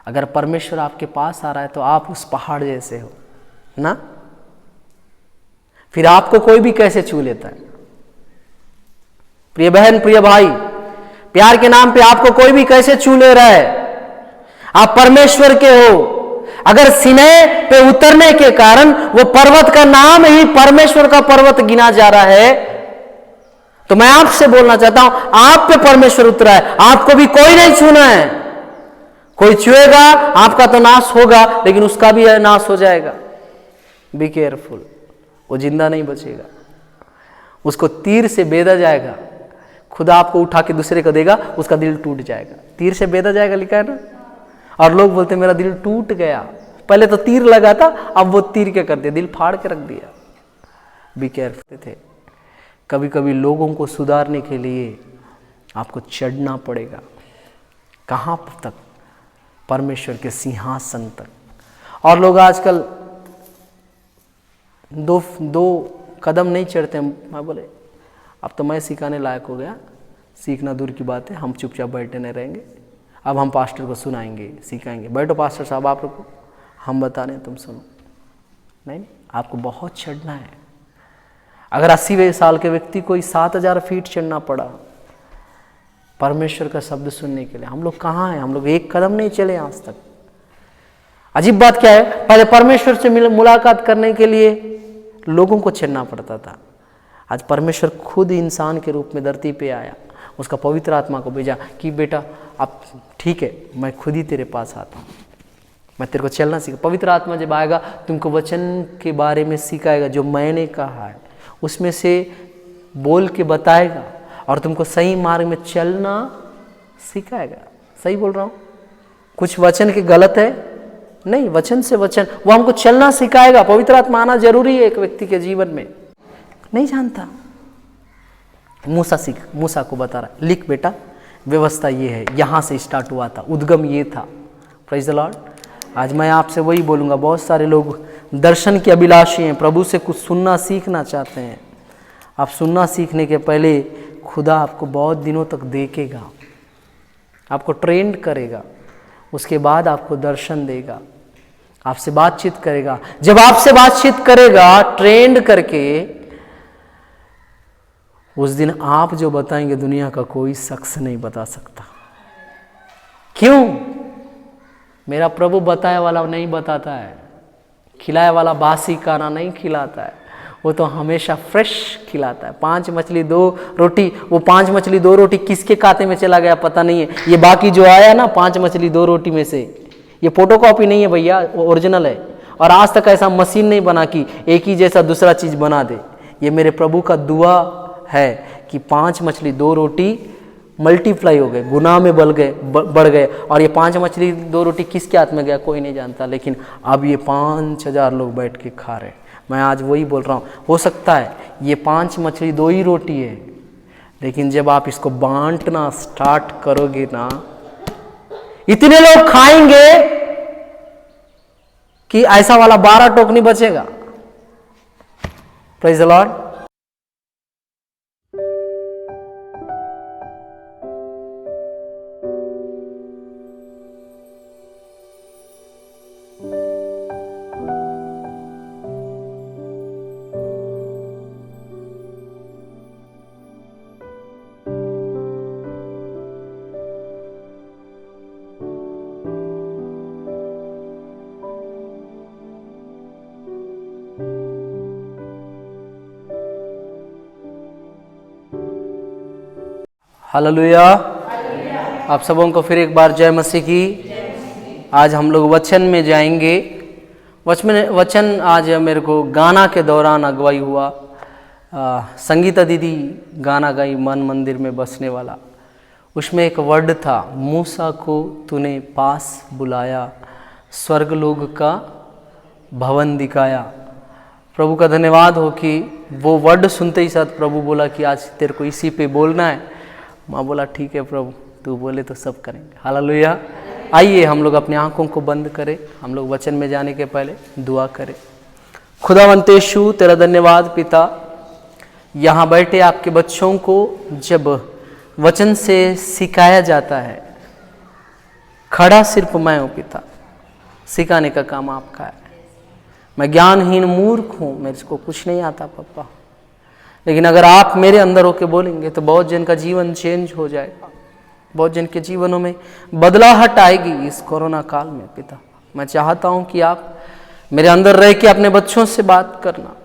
अगर परमेश्वर आपके पास आ रहा है तो आप उस पहाड़ जैसे हो ना, फिर आपको कोई भी कैसे छू लेता है। प्रिय बहन, प्रिय भाई, प्यार के नाम पे आपको कोई भी कैसे छू ले रहा है। आप परमेश्वर के हो। अगर सीनै पे उतरने के कारण वो पर्वत का नाम ही परमेश्वर का पर्वत गिना जा रहा है, तो मैं आपसे बोलना चाहता हूं, आप पे परमेश्वर उतरा है, आपको भी कोई नहीं छूना है। कोई छुएगा आपका तो नाश होगा, लेकिन उसका भी नाश हो जाएगा। बी केयरफुल, वो जिंदा नहीं बचेगा, उसको तीर से बेधा जाएगा। खुदा आपको उठा के दूसरे को देगा, उसका दिल टूट जाएगा। तीर से बेधा जाएगा लिखा है ना। और लोग बोलते मेरा दिल टूट गया, पहले तो तीर लगा था, अब वो तीर क्या कर दिया, दिल फाड़ के रख दिया। बी केयरफुल थे। कभी कभी लोगों को सुधारने के लिए आपको चढ़ना पड़ेगा। कहां तक? परमेश्वर के सिंहासन तक। और लोग आजकल दो कदम नहीं चढ़ते। मैं बोले अब तो मैं सिखाने लायक हो गया, सीखना दूर की बात है, हम चुपचाप बैठे नहीं रहेंगे, अब हम पास्टर को सुनाएंगे, सिखाएंगे। बैठो पास्टर साहब, आप रुको, हम बता रहे हैं तुम सुनो। नहीं, आपको बहुत चढ़ना है। अगर 80 साल के व्यक्ति को 7000 फीट चढ़ना पड़ा परमेश्वर का शब्द सुनने के लिए, हम लोग कहाँ हैं? हम लोग एक कदम नहीं चले आज तक। अजीब बात क्या है, पहले परमेश्वर से मुलाकात करने के लिए लोगों को चढ़ना पड़ता था। आज परमेश्वर खुद इंसान के रूप में धरती पे आया, उसका पवित्र आत्मा को भेजा कि बेटा अब ठीक है, मैं खुद ही तेरे पास आता हूँ, मैं तेरे को चलना सीखा। पवित्र आत्मा जब आएगा तुमको वचन के बारे में सिखाएगा, जो मैंने कहा है उसमें से बोल के बताएगा और तुमको सही मार्ग में चलना सिखाएगा। सही बोल रहा हूँ? कुछ वचन के गलत है नहीं, वचन से वचन वो हमको चलना सिखाएगा। पवित्र आत्मा आना जरूरी है एक व्यक्ति के जीवन में। नहीं जानता, मूसा को बता रहा है, लिख बेटा, व्यवस्था ये है, यहाँ से स्टार्ट हुआ था, उद्गम ये था। Praise the Lord. आज मैं आपसे वही बोलूँगा, बहुत सारे लोग दर्शन के अभिलाषी हैं, प्रभु से कुछ सुनना सीखना चाहते हैं। आप सुनना सीखने के पहले खुदा आपको बहुत दिनों तक देखेगा, आपको ट्रेंड करेगा, उसके बाद आपको दर्शन देगा, आपसे बातचीत करेगा। जब आपसे बातचीत करेगा ट्रेंड करके, उस दिन आप जो बताएंगे दुनिया का कोई शख्स नहीं बता सकता। क्यों? मेरा प्रभु बताया वाला नहीं बताता है, खिलाया वाला बासी खाना नहीं खिलाता है, वो तो हमेशा फ्रेश खिलाता है। 5 मछली 2 रोटी, वो 5 मछली 2 रोटी किसके खाते में चला गया पता नहीं है। ये बाकी जो आया ना 5 मछली 2 रोटी में से, ये फोटोकॉपी नहीं है भैया, वो ओरिजिनल है। और आज तक ऐसा मशीन नहीं बना कि एक ही जैसा दूसरा चीज बना दे। ये मेरे प्रभु का दुआ है कि 5 मछली 2 रोटी मल्टीप्लाई हो गए, गुनाह में बढ़ गए। और ये 5 मछली 2 रोटी किसके हाथ में गया कोई नहीं जानता, लेकिन अब ये 5000 लोग बैठ के खा रहे हैं। मैं आज वही बोल रहा हूँ, हो सकता है ये 5 मछली 2 ही रोटी है, लेकिन जब आप इसको बांटना स्टार्ट करोगे ना, इतने लोग खाएंगे कि ऐसा वाला 12 टोक नहीं बचेगा। Praise the lord. हालेलुया। आप सबों को फिर एक बार जय मसीह की। आज हम लोग वचन में जाएंगे। वचन आज मेरे को गाना के दौरान अगवाई हुआ। संगीता दीदी गाना गाई, मन मंदिर में बसने वाला। उसमें एक वर्ड था, मूसा को तूने पास बुलाया, स्वर्गलोक का भवन दिखाया। प्रभु का धन्यवाद हो कि वो वर्ड सुनते ही साथ प्रभु बोला कि आज तेरे को इसी पे बोलना है। माँ बोला ठीक है प्रभु, तू बोले तो सब करेंगे। हालेलुया। आइए हम लोग अपनी आंखों को बंद करें, हम लोग वचन में जाने के पहले दुआ करें। खुदावंत यीशु तेरा धन्यवाद पिता, यहाँ बैठे आपके बच्चों को जब वचन से सिखाया जाता है, खड़ा सिर्फ मैं हूँ पिता, सिखाने का काम आपका है। मैं ज्ञानहीन मूर्ख हूँ, मेरे को कुछ नहीं आता पापा, लेकिन अगर आप मेरे अंदर होके बोलेंगे तो बहुत जन का जीवन चेंज हो जाएगा, बहुत जन के जीवनों में बदलाहट आएगी इस कोरोना काल में। पिता, मैं चाहता हूँ कि आप मेरे अंदर रह के अपने बच्चों से बात करना,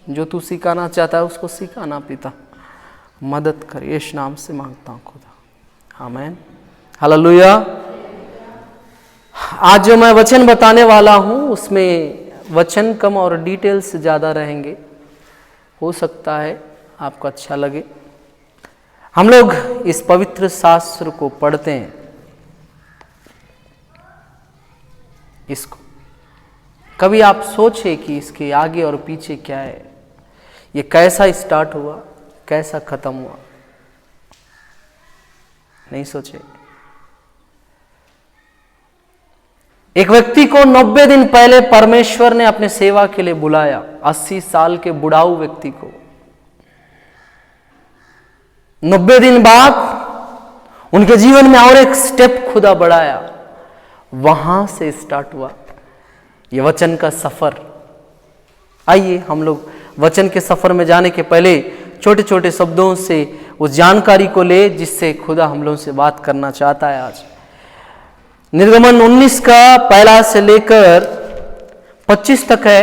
जो तू सिखाना चाहता है उसको सिखाना। पिता मदद कर, यीशु नाम से मांगता हूँ खुदा, आमीन, हालेलुया। आज जो मैं वचन बताने वाला हूँ उसमें वचन कम और डिटेल्स ज़्यादा रहेंगे, हो सकता है आपको अच्छा लगे। हम लोग इस पवित्र शास्त्र को पढ़ते हैं, इसको कभी आप सोचे कि इसके आगे और पीछे क्या है, ये कैसा स्टार्ट हुआ, कैसा खत्म हुआ? नहीं सोचे? एक व्यक्ति को 90 दिन पहले परमेश्वर ने अपने सेवा के लिए बुलाया, 80 साल के बुढ़ाऊ व्यक्ति को। 90 दिन बाद उनके जीवन में और एक स्टेप खुदा बढ़ाया, वहां से स्टार्ट हुआ ये वचन का सफर। आइए हम लोग वचन के सफर में जाने के पहले छोटे छोटे शब्दों से उस जानकारी को ले जिससे खुदा हम लोगों से बात करना चाहता है आज। निर्गमन 19 का पहला से लेकर 25 तक है।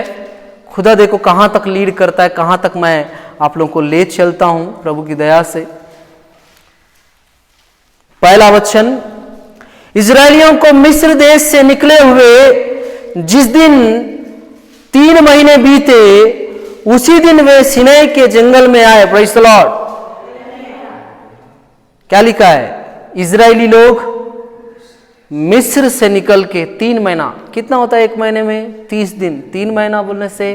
खुदा देखो कहां तक लीड करता है, कहां तक मैं आप लोगों को ले चलता हूं प्रभु की दया से। पहला वचन, इजरायलियों को मिस्र देश से निकले हुए जिस दिन 3 महीने बीते, उसी दिन वे सिनै के जंगल में आए। Praise the Lord. क्या लिखा है? इजरायली लोग मिस्र से निकल के 3 महीना, कितना होता है एक महीने में? 30 दिन। 3 महीना बोलने से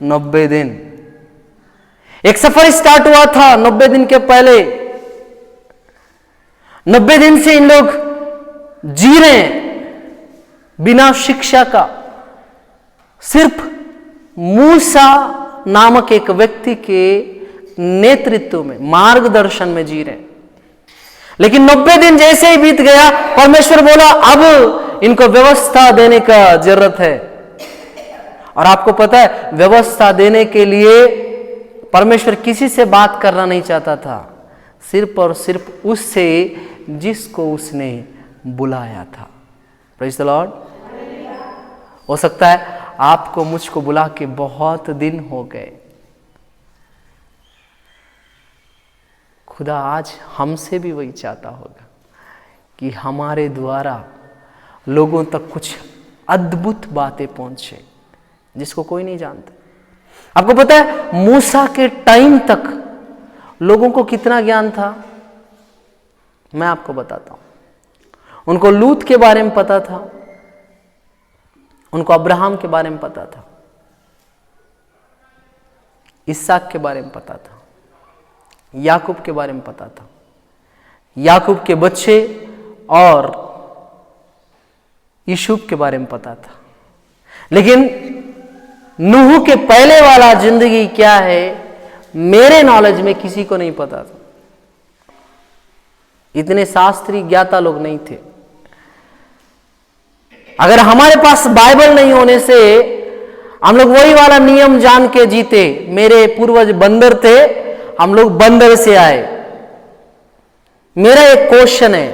90 दिन। एक सफर स्टार्ट हुआ था 90 दिन के पहले। 90 दिन से इन लोग जी रहे हैं बिना शिक्षा का, सिर्फ मूसा नामक एक व्यक्ति के नेतृत्व में, मार्गदर्शन में जी रहे हैं। लेकिन 90 दिन जैसे ही बीत गया, परमेश्वर बोला अब इनको व्यवस्था देने का जरूरत है। और आपको पता है, व्यवस्था देने के लिए परमेश्वर किसी से बात करना नहीं चाहता था, सिर्फ और सिर्फ उससे जिसको उसने बुलाया था। Praise the Lord. हो सकता है आपको मुझको बुला के बहुत दिन हो गए। खुदा आज हमसे भी वही चाहता होगा कि हमारे द्वारा लोगों तक कुछ अद्भुत बातें पहुंचे जिसको कोई नहीं जानता। आपको पता है मूसा के टाइम तक लोगों को कितना ज्ञान था? मैं आपको बताता हूं। उनको लूत के बारे में पता था, उनको अब्राहम के बारे में पता था, इसहाक के बारे में पता था, याकूब के बारे में पता था, याकूब के बच्चे और यूसुफ के बारे में पता था। लेकिन नूह के पहले वाला जिंदगी क्या है, मेरे नॉलेज में किसी को नहीं पता था। इतने शास्त्री ज्ञाता लोग नहीं थे। अगर हमारे पास बाइबल नहीं होने से हम लोग वही वाला नियम जान के जीते। मेरे पूर्वज बंदर थे, हम लोग बंदर से आए। मेरा एक क्वेश्चन है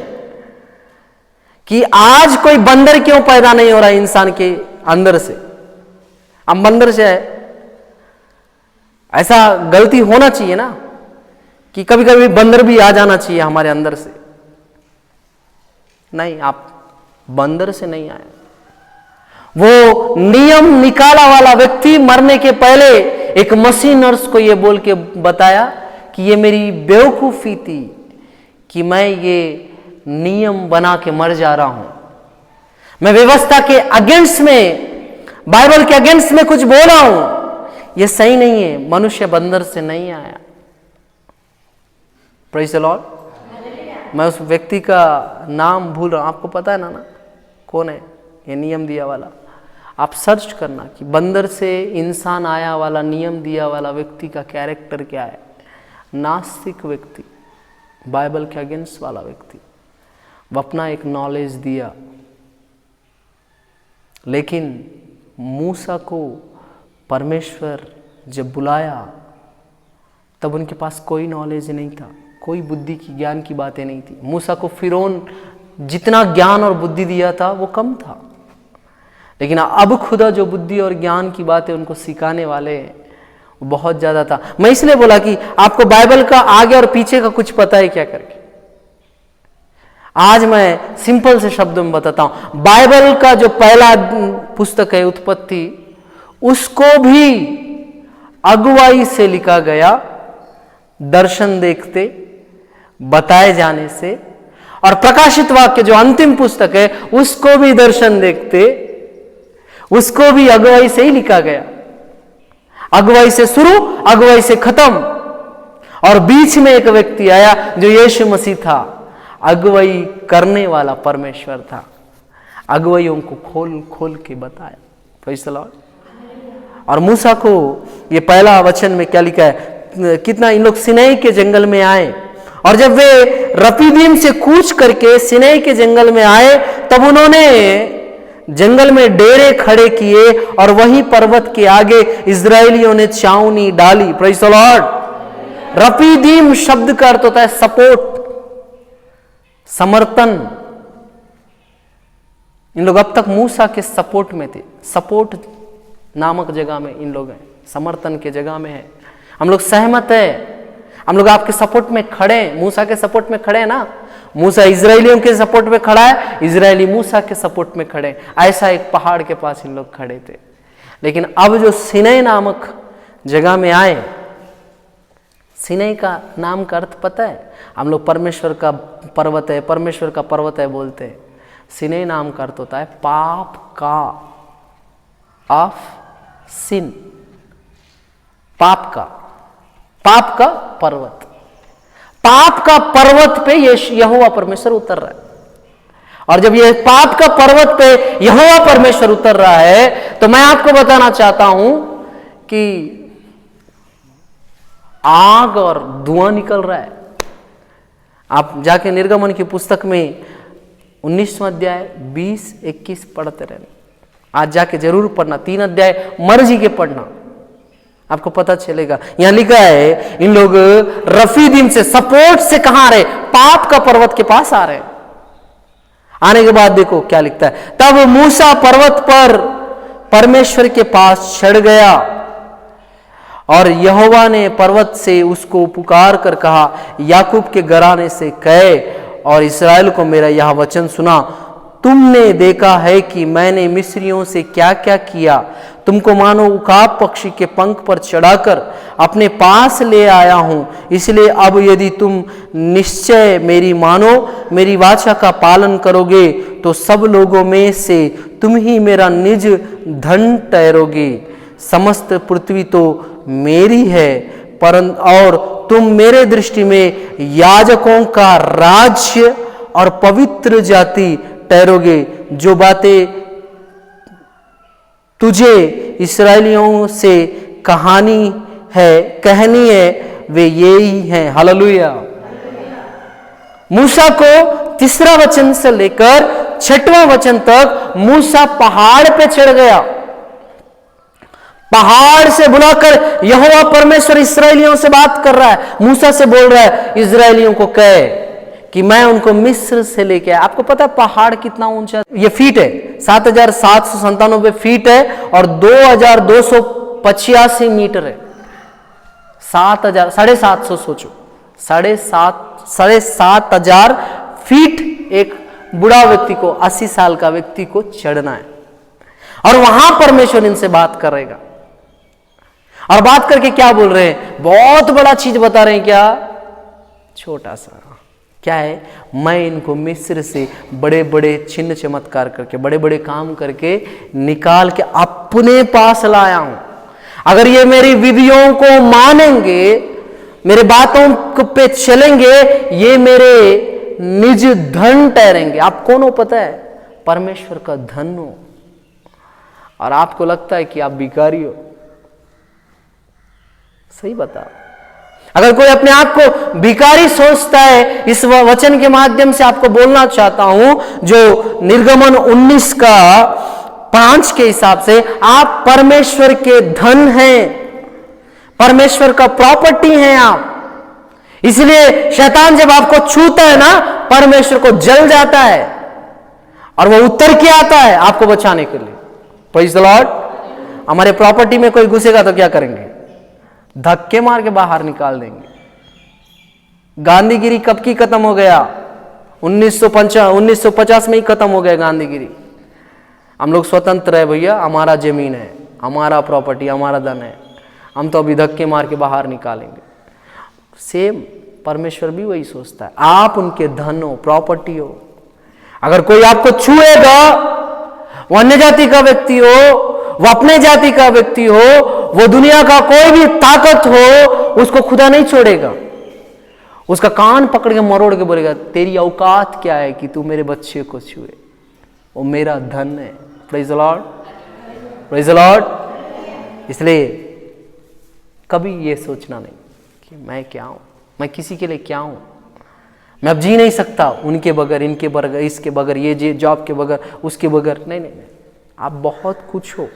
कि आज कोई बंदर क्यों पैदा नहीं हो रहा है इंसान के अंदर से? हम बंदर से आए। ऐसा गलती होना चाहिए ना कि कभी कभी बंदर भी आ जाना चाहिए हमारे अंदर से। नहीं, आप बंदर से नहीं आए। वो नियम निकाला वाला व्यक्ति मरने के पहले एक मसीह नर्स को ये बोल के बताया कि ये मेरी बेवकूफी थी कि मैं ये नियम बना के मर जा रहा हूं। मैं व्यवस्था के अगेंस्ट में, बाइबल के अगेंस्ट में कुछ बोल रहा हूं, ये सही नहीं है। मनुष्य बंदर से नहीं आया। Praise the Lord. मैं उस व्यक्ति का नाम भूल रहा हूं, आपको पता है ना कौन है ये नियम दिया वाला? आप सर्च करना कि बंदर से इंसान आया वाला, नियम दिया वाला व्यक्ति का कैरेक्टर क्या है। नास्तिक व्यक्ति, बाइबल के अगेंस्ट वाला व्यक्ति। वो अपना एक नॉलेज दिया लेकिन मूसा को परमेश्वर जब बुलाया तब उनके पास कोई नॉलेज नहीं था, कोई बुद्धि की ज्ञान की बातें नहीं थी। मूसा को फिरौन जितना ज्ञान और बुद्धि दिया था वो कम था, लेकिन अब खुदा जो बुद्धि और ज्ञान की बातें उनको सिखाने वाले वो बहुत ज़्यादा था। मैं इसलिए बोला कि आपको बाइबल का आगे और पीछे का कुछ पता है क्या करके। आज मैं सिंपल से शब्दों में बताता हूं। बाइबल का जो पहला पुस्तक है उत्पत्ति, उसको भी अगुवाई से लिखा गया, दर्शन देखते बताए जाने से। और प्रकाशित वाक्य जो अंतिम पुस्तक है उसको भी दर्शन देखते, उसको भी अगुवाई से ही लिखा गया। अगुवाई से शुरू, अगुवाई से खत्म, और बीच में एक व्यक्ति आया जो यीशु मसीह था। अगुवाई करने वाला परमेश्वर था, अगुवाइयों को खोल खोल के बताया। Praise the Lord. और मूसा को ये पहला वचन में क्या लिखा है, कितना इन लोग सिनै के जंगल में आए, और जब वे रफीदीम से कूच करके सिनै के जंगल में आए तब उन्होंने जंगल में डेरे खड़े किए और वहीं पर्वत के आगे इजरायलियों ने छावनी डाली। Praise the Lord. रफीदीम शब्द का अर्थ होता है सपोर्ट, समर्थन। इन लोग अब तक मूसा के सपोर्ट में थे। सपोर्ट नामक जगह में इन लोग हैं, समर्थन के जगह में है। हम लोग सहमत है, हम लोग आपके सपोर्ट में खड़े हैं, मूसा के सपोर्ट में खड़े हैं ना। मूसा इजरायलियों के सपोर्ट में खड़ा है, इजरायली मूसा के सपोर्ट में खड़े। ऐसा एक पहाड़ के पास इन लोग खड़े थे। लेकिन अब जो सिनै नामक जगह में आए, सिनै का नाम का अर्थ पता है? हम लोग परमेश्वर का पर्वत है, परमेश्वर का पर्वत है बोलते हैं। सिनै नाम का अर्थ होता है पाप का, ऑफ सिन, पाप का पर्वत। पाप का पर्वत पे यहोवा परमेश्वर उतर रहा है। और जब ये पाप का पर्वत पे यहोवा परमेश्वर उतर रहा है तो मैं आपको बताना चाहता हूं कि आग और धुआं निकल रहा है। आप जाके निर्गमन की पुस्तक में 19वां अध्याय 20-21 पढ़ते रहना। आज जाके जरूर पढ़ना, 3 अध्याय मर्जी के पढ़ना, आपको पता चलेगा। यहां लिखा है इन लोग रफीदीम से, सपोर्ट से कहां आ रहे? पाप का पर्वत के पास आ रहे। आने के बाद देखो क्या लिखता है। तब मूसा पर्वत पर परमेश्वर के पास चढ़ गया और यहोवा ने पर्वत से उसको पुकार कर कहा, याकूब के घराने से कह और इस्राएल को मेरा यह वचन सुना। तुमने देखा है कि मैंने मिस्रियों से क्या क्या किया। तुमको मानो उकाब पक्षी के पंख पर चढ़ाकर अपने पास ले आया हूं। इसलिए अब यदि तुम निश्चय मेरी मानो, मेरी वाचा का पालन करोगे तो सब लोगों में से तुम ही मेरा निज धन ठहरोगे। समस्त पृथ्वी तो मेरी है, परंतु और तुम मेरे दृष्टि में याजकों का राज्य और पवित्र जाति ठहरोगे। जो बातें तुझे इस्राएलियों से कहनी है वे यही हैं। हालेलुया। मूसा को 3रा वचन से लेकर 6वां वचन तक मूसा पहाड़ पे चढ़ गया। पहाड़ से बुलाकर यहोवा परमेश्वर इस्राएलियों से बात कर रहा है, मूसा से बोल रहा है, इस्राएलियों को कहे कि मैं उनको मिस्र से लेके आया। आपको पता है पहाड़ कितना ऊंचा? ये फीट है, 7,797 फीट है और 2,285 मीटर है। 7,500 सोचो, 7,500 फीट एक बूढ़ा व्यक्ति को, 80 साल का व्यक्ति को चढ़ना है। और वहां परमेश्वर इनसे बात करेगा। और बात करके क्या बोल रहे हैं? बहुत बड़ा चीज बता रहे हैं। क्या? छोटा सा। क्या है? मैं इनको मिस्र से बड़े बड़े चिन्ह चमत्कार करके, बड़े बड़े काम करके निकाल के अपने पास लाया हूं। अगर ये मेरी विधियों को मानेंगे, मेरे बातों पे चलेंगे, ये मेरे निज धन ठहरेंगे। आप कौन हो पता है? परमेश्वर का धन हो। और आपको लगता है कि आप भिखारी हो। सही बता। अगर कोई अपने आप को भिखारी सोचता है, इस वचन के माध्यम से आपको बोलना चाहता हूं, जो निर्गमन 19 का 5 के हिसाब से आप परमेश्वर के धन हैं, परमेश्वर का प्रॉपर्टी हैं आप। इसलिए शैतान जब आपको छूता है ना, परमेश्वर को जल जाता है और वो उतर के आता है आपको बचाने के लिए। Praise the Lord. हमारे प्रॉपर्टी में कोई घुसेगा तो क्या करेंगे? धक्के मार के बाहर निकाल देंगे। गांधीगिरी कब की खत्म हो गया? 1950 में ही खत्म हो गया गांधीगिरी। हम लोग स्वतंत्र है भैया, हमारा जमीन है, हमारा प्रॉपर्टी, हमारा धन है, हम तो अभी धक्के मार के बाहर निकालेंगे। सेम परमेश्वर भी वही सोचता है, आप उनके धन हो, प्रॉपर्टी हो। अगर कोई आपको छुएगा, वो अन्य जाति का व्यक्ति हो, वो अपने जाति का व्यक्ति हो, वो दुनिया का कोई भी ताकत हो, उसको खुदा नहीं छोड़ेगा। उसका कान पकड़ के मरोड़ के बोलेगा, तेरी औकात क्या है कि तू मेरे बच्चे को छुए? वो मेरा धन है। Praise the Lord, praise the Lord. इसलिए कभी ये सोचना नहीं कि मैं क्या हूं, मैं किसी के लिए क्या हूं, मैं अब जी नहीं सकता उनके बगैर, इनके बगैर, इसके बगैर, ये जॉब के बगैर, उसके बगैर। नहीं नहीं नहीं, आप बहुत कुछ हो।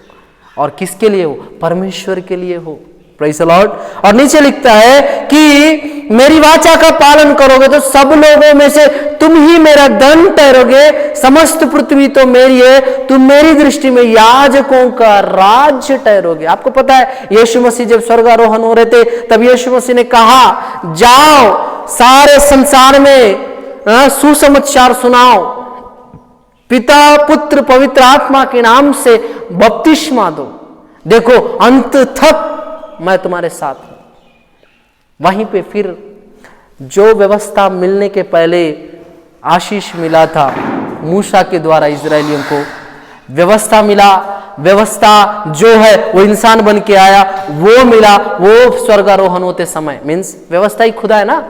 और किसके लिए हो? परमेश्वर के लिए हो। Praise the Lord. और नीचे लिखता है कि मेरी वाचा का पालन करोगे तो सब लोगों में से तुम ही मेरा धन ठहरोगे, समस्त पृथ्वी तो मेरी है, तुम मेरी दृष्टि में याजकों का राज्य ठहरोगे। आपको पता है यीशु मसीह जब स्वर्गारोहण हो रहे थे, तब यीशु मसीह ने कहा, जाओ सारे संसार में सुसमाचार सुनाओ, पिता पुत्र पवित्र आत्मा के नाम से बपतिस्मा दो, देखो अंत तक मैं तुम्हारे साथ हूं। वहीं पे फिर जो व्यवस्था मिलने के पहले आशीष मिला था मूसा के द्वारा इजरायलियों को, व्यवस्था मिला, व्यवस्था जो है वो इंसान बन के आया, वो मिला, वो स्वर्गारोहण होते समय। मीन्स व्यवस्था ही खुदा है ना,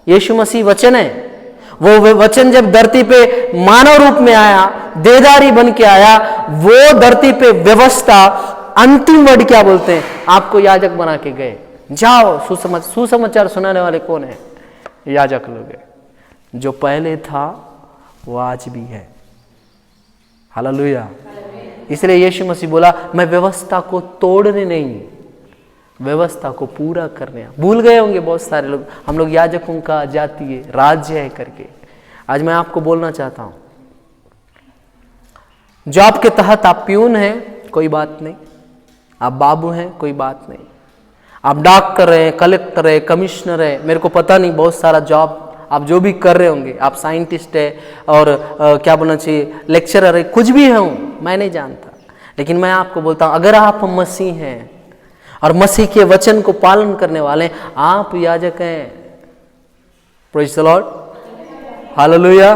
यीशु मसीह वचन है। वो वचन जब धरती पे मानव रूप में आया, देदारी बन के आया, वो धरती पे व्यवस्था, अंतिम वर्ड क्या बोलते हैं, आपको याजक बना के गए। जाओ सुसमाचार सुनाने वाले कौन है? याजक लोग हैं। जो पहले था वो आज भी है। हालेलुया। इसलिए यीशु मसीह बोला, मैं व्यवस्था को तोड़ने नहीं, व्यवस्था को पूरा करने। भूल गए होंगे बहुत सारे लोग, हम लोग याजकों का जाति है, राज्य है करके। आज मैं आपको बोलना चाहता हूं, जॉब के तहत आप प्यून हैं, कोई बात नहीं, आप बाबू हैं, कोई बात नहीं, आप डॉक्टर हैं, कलेक्टर है, कमिश्नर है, मेरे को पता नहीं, बहुत सारा जॉब आप जो भी कर रहे होंगे, आप साइंटिस्ट है और क्या बोलना चाहिए, लेक्चरर है, कुछ भी हूं, मैं नहीं जानता। लेकिन मैं आपको बोलता हूं, अगर आप मसीह हैं और मसीह के वचन को पालन करने वाले हैं, आप याजक हैं। Praise the lord, hallelujah.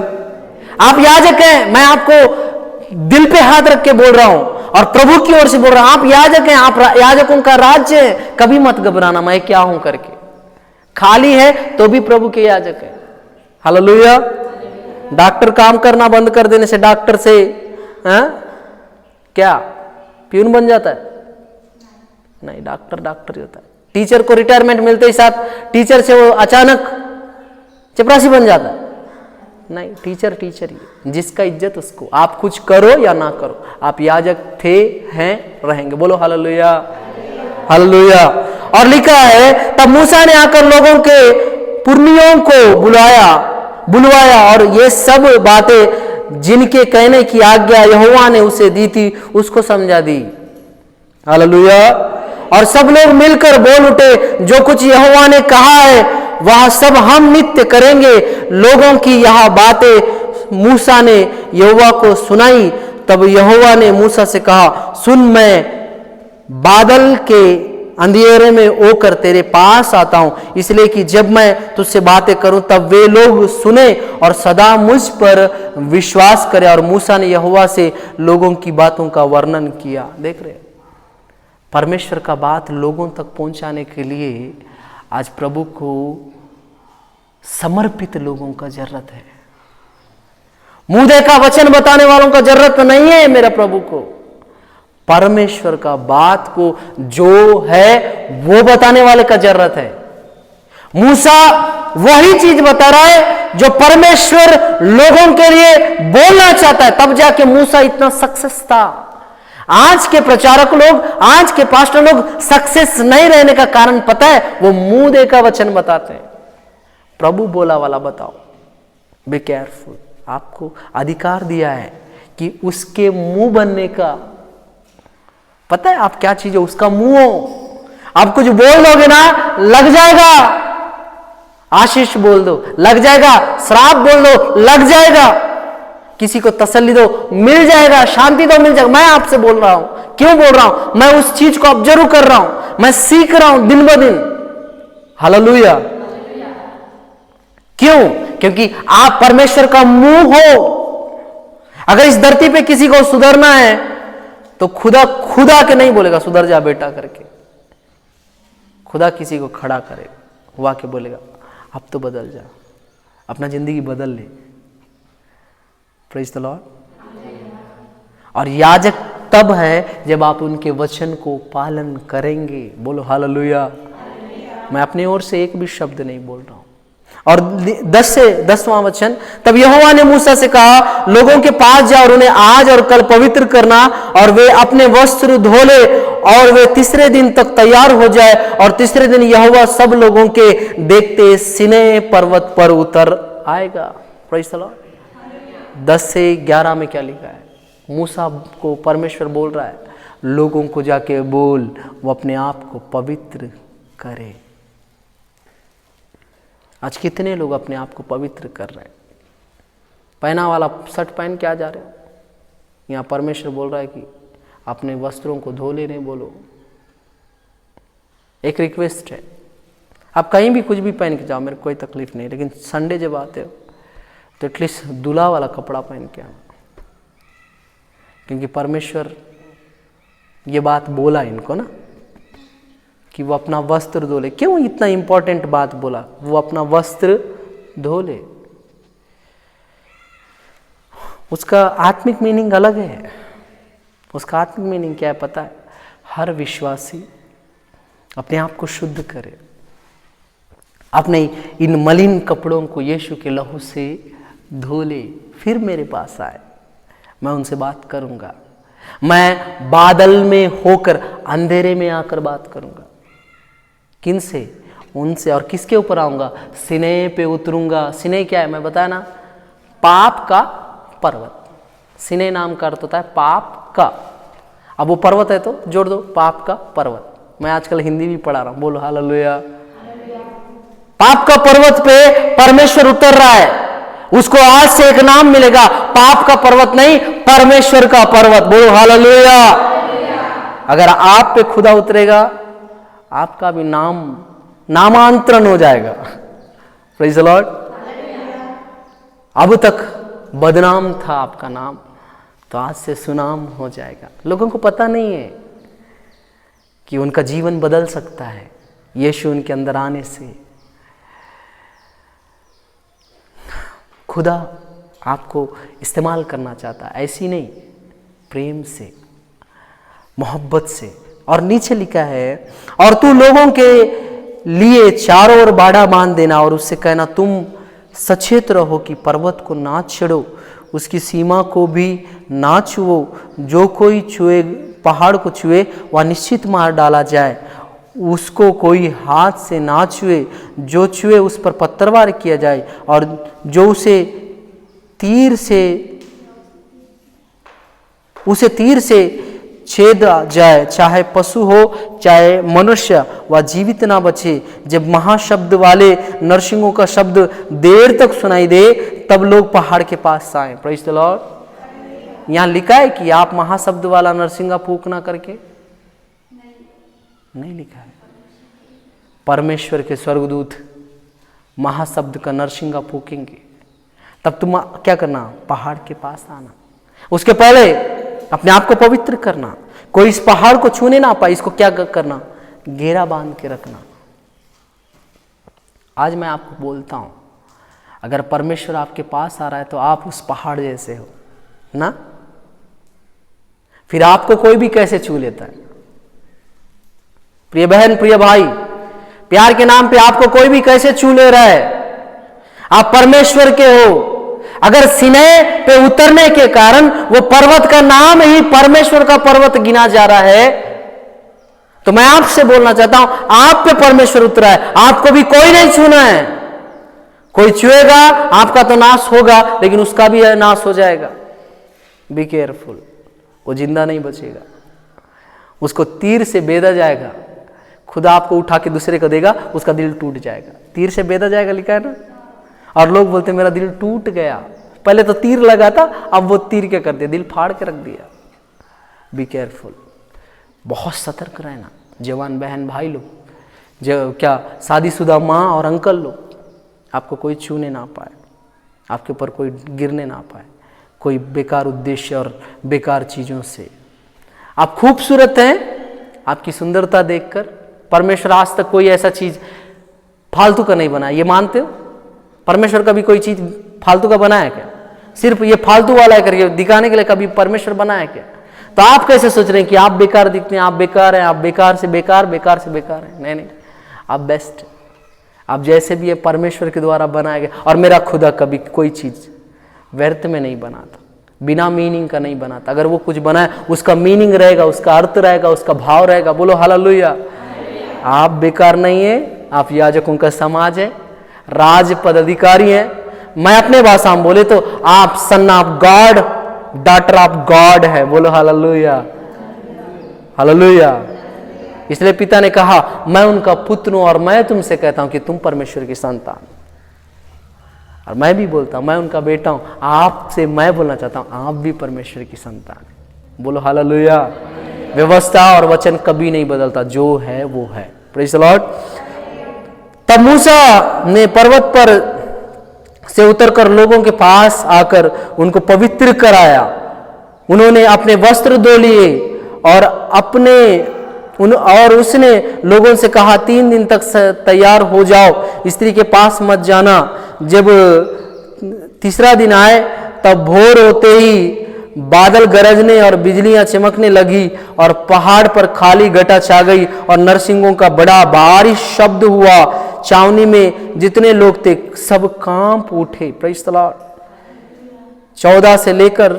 आप याजक हैं। मैं आपको दिल पे हाथ रख के बोल रहा हूं और प्रभु की ओर से बोल रहा हूं, आप याजक हैं, आप याजकों का राज्य है। कभी मत घबराना मैं क्या हूं करके, खाली है तो भी प्रभु के याजक है। हालेलुया। डॉक्टर काम करना बंद कर देने से डॉक्टर से क्या प्यून बन जाता है? नहीं, डॉक्टर डॉक्टर ही होता है। टीचर को रिटायरमेंट मिलते ही साथ टीचर से वो अचानक चपरासी बन जाता है? नहीं, टीचर टीचर ही, जिसका इज्जत उसको। आप कुछ करो या ना करो, आप याजक थे, हैं, रहेंगे। बोलो हालेलुया, हालेलुया। और लिखा है, तब मूसा ने आकर लोगों के पुरनियों को बुलवाया और ये सब बातें जिनके कहने की आज्ञा यहोवा ने उसे दी थी उसको समझा दी। हालेलुया। और सब लोग मिलकर बोल उठे, जो कुछ यहोवा ने कहा है वह सब हम नित्य करेंगे। लोगों की यह बातें मूसा ने यहोवा को सुनाई। तब यहोवा ने मूसा से कहा, सुन, मैं बादल के अंधेरे में होकर तेरे पास आता हूं, इसलिए कि जब मैं तुझसे बातें करूं तब वे लोग सुने और सदा मुझ पर विश्वास करें। और मूसा ने यहोवा से लोगों की बातों का वर्णन किया। देख रहे, परमेश्वर का बात लोगों तक पहुंचाने के लिए आज प्रभु को समर्पित लोगों का जरूरत है। मुंह देखा वचन बताने वालों का जरूरत नहीं है मेरा प्रभु को। परमेश्वर का बात को जो है वो बताने वाले का जरूरत है। मूसा वही चीज बता रहा है जो परमेश्वर लोगों के लिए बोलना चाहता है, तब जाके मूसा इतना सक्सेस था। आज के प्रचारक लोग, आज के पास्टर लोग सक्सेस नहीं रहने का कारण पता है? वो मुंह देकर वचन बताते हैं, प्रभु बोला वाला बताओ। बी केयरफुल, आपको अधिकार दिया है कि उसके मुंह बनने का, पता है आप क्या चीज है? उसका मुंह हो। आप कुछ बोल दोगे ना, लग जाएगा। आशीष बोल दो, लग जाएगा। श्राप बोल दो, लग जाएगा। किसी को तसल्ली दो, मिल जाएगा। शांति दो, मिल जाएगा। मैं आपसे बोल रहा हूं, क्यों बोल रहा हूं? मैं उस चीज को ऑब्जर्व कर रहा हूं, मैं सीख रहा हूं दिन ब दिन। हालेलुया। क्यों? क्योंकि आप परमेश्वर का मुंह हो। अगर इस धरती पे किसी को सुधरना है तो खुदा के नहीं बोलेगा सुधर जा बेटा करके। खुदा किसी को खड़ा करेगा, हुआ के बोलेगा अब तो बदल जा, अपना जिंदगी बदल ले। Praise the Lord. और याजक तब है जब आप उनके वचन को पालन करेंगे। बोलो हालेलुया। मैं अपनी ओर से एक भी शब्द नहीं बोल रहा हूं। और 10वां वचन, तब यहोवा ने मूसा से कहा, लोगों के पास जा और उन्हें आज और कल पवित्र करना, और वे अपने वस्त्र धो ले और वे तीसरे दिन तक तैयार हो जाए। और तीसरे दिन यहोवा सब लोगों के देखते सिने पर्वत पर उतर आएगा। Praise the Lord. 10 से 11 में क्या लिखा है? मूसा को परमेश्वर बोल रहा है, लोगों को जाके बोल वो अपने आप को पवित्र करे। आज कितने लोग अपने आप को पवित्र कर रहे हैं? पहना वाला शर्ट पहन के आ जा रहे हो। यहाँ परमेश्वर बोल रहा है कि अपने वस्त्रों को धो लेने बोलो। एक रिक्वेस्ट है, आप कहीं भी कुछ भी पहन के जाओ, मेरे कोई तकलीफ नहीं, लेकिन संडे जब आते हो तो एटलीस्ट दूल्हा वाला कपड़ा पहन के आना। क्योंकि परमेश्वर ये बात बोला इनको ना कि वो अपना वस्त्र धो ले। क्यों इतना इंपॉर्टेंट बात बोला? वो अपना वस्त्र धो ले। उसका आत्मिक मीनिंग अलग है। उसका आत्मिक मीनिंग क्या है पता है? हर विश्वासी अपने आप को शुद्ध करे, अपने इन मलिन कपड़ों को यीशु के लहू से धो ले, फिर मेरे पास आए, मैं उनसे बात करूंगा। मैं बादल में होकर अंधेरे में आकर बात करूंगा। किन से? उनसे। और किसके ऊपर आऊंगा? सिने पे उतरूंगा। सिने क्या है? मैं बताया ना, पाप का पर्वत। सिने नाम का अर्थ होता है पाप का। अब वो पर्वत है तो जोड़ दो, पाप का पर्वत। मैं आजकल हिंदी भी पढ़ा रहा हूं, बोलो हालेलुया। पाप का पर्वत पे परमेश्वर उतर रहा है। उसको आज से एक नाम मिलेगा, पाप का पर्वत नहीं, परमेश्वर का पर्वत। बोलो हालेलुया। अगर आप पे खुदा उतरेगा, आपका भी नामांतरण हो जाएगा। Praise the Lord. अब तक बदनाम था आपका नाम, तो आज से सुनाम हो जाएगा। लोगों को पता नहीं है कि उनका जीवन बदल सकता है यीशु उनके अंदर आने से। खुदा आपको इस्तेमाल करना चाहता है, ऐसी नहीं, प्रेम से, मोहब्बत से। और नीचे लिखा है, और तू लोगों के लिए चारों ओर बाड़ा बांध देना और उससे कहना, तुम सचेत रहो कि पर्वत को ना छेड़ो, उसकी सीमा को भी ना छुओ। जो कोई छुए, पहाड़ को छुए, वह निश्चित मार डाला जाए। उसको कोई हाथ से ना छुए, जो छुए उस पर पत्थरवार किया जाए। और जो उसे तीर से छेद जाए, चाहे पशु हो चाहे मनुष्य, वह जीवित ना बचे। जब महाशब्द वाले नरसिंहों का शब्द देर तक सुनाई दे, तब लोग पहाड़ के पास आए। Praise the Lord. यहाँ लिखा है कि आप महाशब्द वाला नरसिंगा फूंकना करके नहीं लिखा है। परमेश्वर के स्वर्गदूत महाशब्द का नरसिंगा फूकेंगे, तब तुम क्या करना? पहाड़ के पास आना। उसके पहले अपने आप को पवित्र करना। कोई इस पहाड़ को छूने ना पाए, इसको क्या करना? घेरा बांध के रखना। आज मैं आपको बोलता हूं, अगर परमेश्वर आपके पास आ रहा है तो आप उस पहाड़ जैसे हो ना। फिर आपको कोई भी कैसे छू लेता है। प्रिय बहन, प्रिय भाई, प्यार के नाम पे आपको कोई भी कैसे छू ले रहा है। आप परमेश्वर के हो। अगर सिनै पे उतरने के कारण वो पर्वत का नाम ही परमेश्वर का पर्वत गिना जा रहा है, तो मैं आपसे बोलना चाहता हूं, आप पे परमेश्वर उतरा है, आपको भी कोई नहीं छूना है। कोई छुएगा आपका तो नाश होगा, लेकिन उसका भी नाश हो जाएगा। बी केयरफुल, वो जिंदा नहीं बचेगा, उसको तीर से बेधा जाएगा। खुदा आपको उठा के दूसरे को देगा, उसका दिल टूट जाएगा। तीर से बेधा जाएगा लिखा है ना। और लोग बोलते मेरा दिल टूट गया, पहले तो तीर लगा था, अब वो तीर क्या कर दिया, दिल फाड़ के रख दिया। बी केयरफुल, बहुत सतर्क रहना। जवान बहन भाई लोग, जो क्या शादीशुदा माँ और अंकल लोग, आपको कोई छूने ना पाए, आपके ऊपर कोई गिरने ना पाए, कोई बेकार उद्देश्य और बेकार चीज़ों से। आप खूबसूरत हैं, आपकी सुंदरता देखकर परमेश्वर आज तक कोई ऐसा चीज़ फालतू का नहीं बनाया, ये मानते हो? परमेश्वर कभी कोई चीज़ फालतू का बनाया क्या? सिर्फ ये फालतू वाला है करके दिखाने के लिए कभी परमेश्वर बनाया क्या? तो आप कैसे सोच रहे हैं कि आप बेकार दिखते हैं, आप बेकार हैं, आप बेकार से बेकार हैं? नहीं नहीं, आप बेस्ट, आप जैसे भी है परमेश्वर के द्वारा बनाया गया। और मेरा खुदा कभी कोई चीज़ व्यर्थ में नहीं बनाता, बिना मीनिंग का नहीं बनाता। अगर वो कुछ बनाए उसका मीनिंग रहेगा, उसका अर्थ रहेगा, उसका भाव रहेगा। बोलो हालेलुया। आप बेकार नहीं है, आप याजकों का समाज है, राज पदाधिकारी है। मैं अपने भाषा में बोले तो आप son of God, daughter of God है। बोलो हालेलुया, हालेलुया। इसलिए पिता ने कहा मैं उनका पुत्र हूं और मैं तुमसे कहता हूं कि तुम परमेश्वर की संतान। और मैं भी बोलता हूं मैं उनका बेटा हूं। आपसे मैं बोलना चाहता हूं आप भी परमेश्वर की संतान है। बोलो हालेलुया। व्यवस्था और वचन कभी नहीं बदलता, जो है वो है। Praise the Lord. तब मूसा ने पर्वत पर से उतरकर लोगों के पास आकर उनको पवित्र कराया। उन्होंने अपने वस्त्र धो लिए और उसने लोगों से कहा 3 दिन तक तैयार हो जाओ, स्त्री के पास मत जाना। जब तीसरा दिन आए तब भोर होते ही बादल गरजने और बिजलियां चमकने लगी और पहाड़ पर खाली घटा छा गई और नरसिंगों का बड़ा भारी शब्द हुआ। छावनी में जितने लोग थे सब कांप उठे। Praise the Lord. 14 से लेकर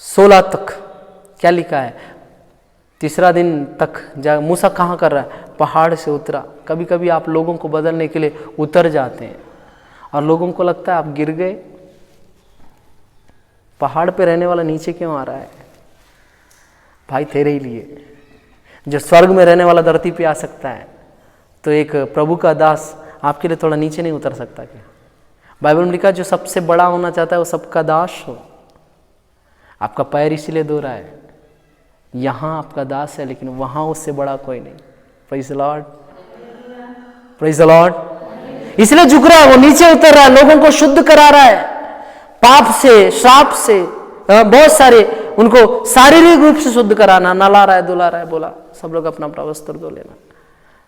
16 तक क्या लिखा है? तीसरा दिन तक मूसा कहाँ कर रहा है? पहाड़ से उतरा। कभी कभी आप लोगों को बदलने के लिए उतर जाते हैं और लोगों को लगता है आप गिर गए। पहाड़ पे रहने वाला नीचे क्यों आ रहा है? भाई तेरे ही लिए। जो स्वर्ग में रहने वाला धरती पे आ सकता है, तो एक प्रभु का दास आपके लिए थोड़ा नीचे नहीं उतर सकता क्या? बाइबल में लिखा जो सबसे बड़ा होना चाहता है वो सबका दास हो। आपका पैर इसीलिए धो रहा है, यहाँ आपका दास है, लेकिन वहाँ उससे बड़ा कोई नहीं। Praise the Lord, praise the Lord. इसलिए झुक रहा है, वो नीचे उतर रहा है, लोगों को शुद्ध करा रहा है पाप से, श्राप से। बहुत सारे उनको शारीरिक रूप से शुद्ध कराना, नला रहा है, धुला रहा है। बोला सब लोग अपना अपना वस्त्र धो लेना,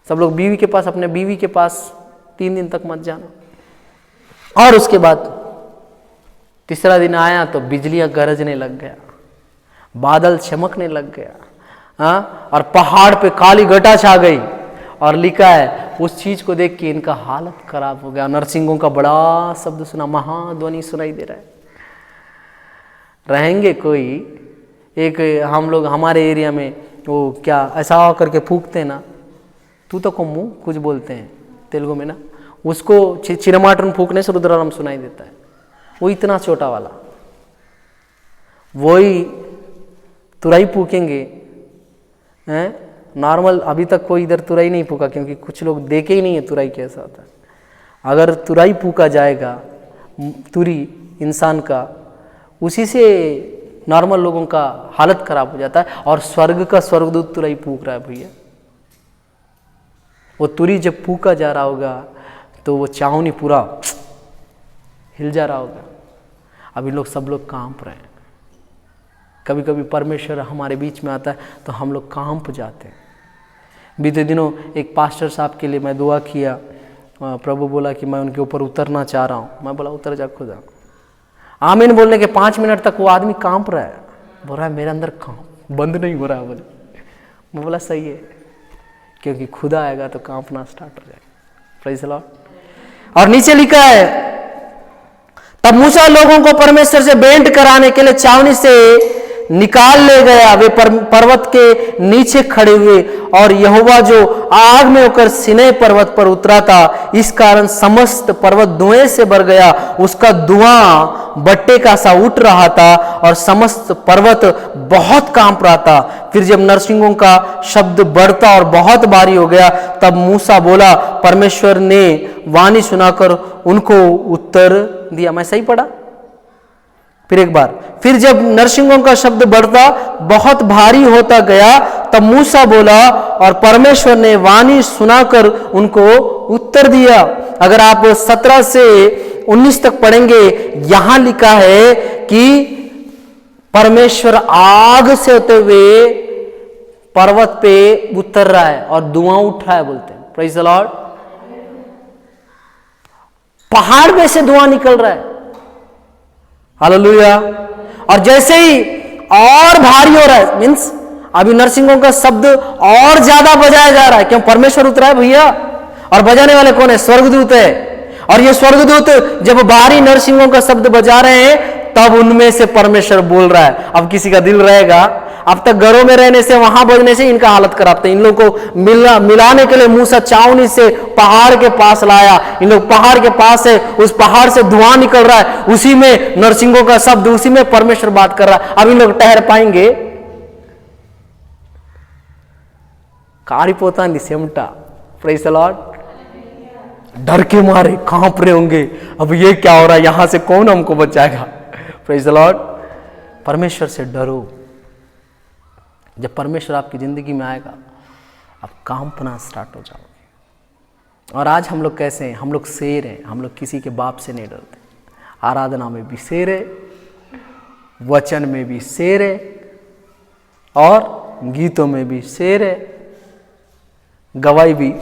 सब लोग बीवी के पास, अपने बीवी के पास 3 दिन तक मत जाना। और उसके बाद तीसरा दिन आया तो बिजलियां गरजने लग गया, बादल चमकने लग गया, और पहाड़ पे काली घटा छा गई। और लिखा है उस चीज को देख के इनका हालत खराब हो गया। नरसिंगों का बड़ा शब्द सुना, महाध्वनि सुनाई दे रहा है। रहेंगे कोई एक, हम लोग हमारे एरिया में वो क्या ऐसा करके फूकते ना, तू तो को मुँह कुछ बोलते हैं तेलुगु में ना, उसको चिरमाटन फूकने से रुद्राराम सुनाई देता है। वो इतना छोटा वाला, वही तुरई फूकेंगे हैं। नॉर्मल अभी तक कोई इधर तुरई नहीं फूका, क्योंकि कुछ लोग देखे ही नहीं है तुरई कैसा होता है। अगर तुरई फूका जाएगा, तुरी इंसान का, उसी से नॉर्मल लोगों का हालत खराब हो जाता है। और स्वर्ग का स्वर्गदूत तुरई फूक रहा है भैया। वो तुरी जब फूका जा रहा होगा तो वो छावनी पूरा हिल जा रहा होगा। अभी लोग सब लोग कांप रहे हैं। कभी कभी परमेश्वर हमारे बीच में आता है तो हम लोग कांप जाते हैं। बीते दिनों एक पास्टर साहब के लिए मैं दुआ किया, प्रभु बोला कि मैं उनके ऊपर उतरना चाह रहा हूँ। मैं बोला उतर जा खुदा। आमीन बोलने के 5 मिनट तक वो आदमी कांप रहा है, बोल रहा है मेरे अंदर कांप बंद नहीं हो रहा है। बोले, मैं बोला सही है, क्योंकि खुदा आएगा तो कांपना स्टार्ट हो जाएगा। Praise the Lord. और नीचे लिखा है, तब मूसा लोगों को परमेश्वर से भेंट कराने के लिए छावनी से निकाल ले गया। वे पर्वत के नीचे खड़े हुए और यहोवा जो आग में होकर सीनै पर्वत पर उतरा था, इस कारण समस्त पर्वत धुएं से भर गया। उसका धुआं भट्टे का सा उठ रहा था और समस्त पर्वत बहुत कांप रहा था। फिर जब नरसिंहों का शब्द बढ़ता और बहुत भारी हो गया, तब मूसा बोला, परमेश्वर ने वाणी सुनाकर उनको उत्तर दिया। मैं सही पढ़ा? फिर एक बार, फिर जब नरसिंहों का शब्द बढ़ता बहुत भारी होता गया, तब मूसा बोला और परमेश्वर ने वाणी सुनाकर उनको उत्तर दिया। अगर आप 17 से 19 तक पढ़ेंगे, यहां लिखा है कि परमेश्वर आग से होते हुए पर्वत पे उतर रहा है और धुआं उठ रहा है, बोलते हैं प्रेज द लॉर्ड। पहाड़ में से धुआं निकल रहा है, हालेलुया। और जैसे ही और भारी हो रहा है, मीन्स अभी नरसिंहों का शब्द और ज्यादा बजाया जा रहा है, क्यों? परमेश्वर उतरा है भैया। और बजाने वाले कौन है? स्वर्गदूत है। और ये स्वर्गदूत जब भारी नरसिंहों का शब्द बजा रहे हैं, तब उनमें से परमेश्वर बोल रहा है। अब किसी का दिल रहेगा, अब तक घरों में रहने से, वहां बजने से इनका हालत खराब था। इन लोगों को मिलाने के लिए मूसा छावनी से पहाड़ के पास लाया। इन लोग पहाड़ के पास है, उस पहाड़ से धुआं निकल रहा है, उसी में नरसिंहों का शब्द, उसी में परमेश्वर बात कर रहा है। अब इन लोग ठहर पाएंगे? कारिपोता निसेमटा, प्रेज़ द लॉर्ड। डर के मारे कांप रहे होंगे, अब ये क्या हो रहा है, यहां से कौन हमको बचाएगा? Praise the Lord. परमेश्वर से डरो। जब परमेश्वर आपकी जिंदगी में आएगा, आप कांपना स्टार्ट हो जाओगे। और आज हम लोग कैसे हैं? हम लोग शेर हैं। हम लोग किसी के बाप से नहीं डरते। आराधना में भी शेर है, वचन में भी शेर है, और गीतों में भी शेर है। गवाही भी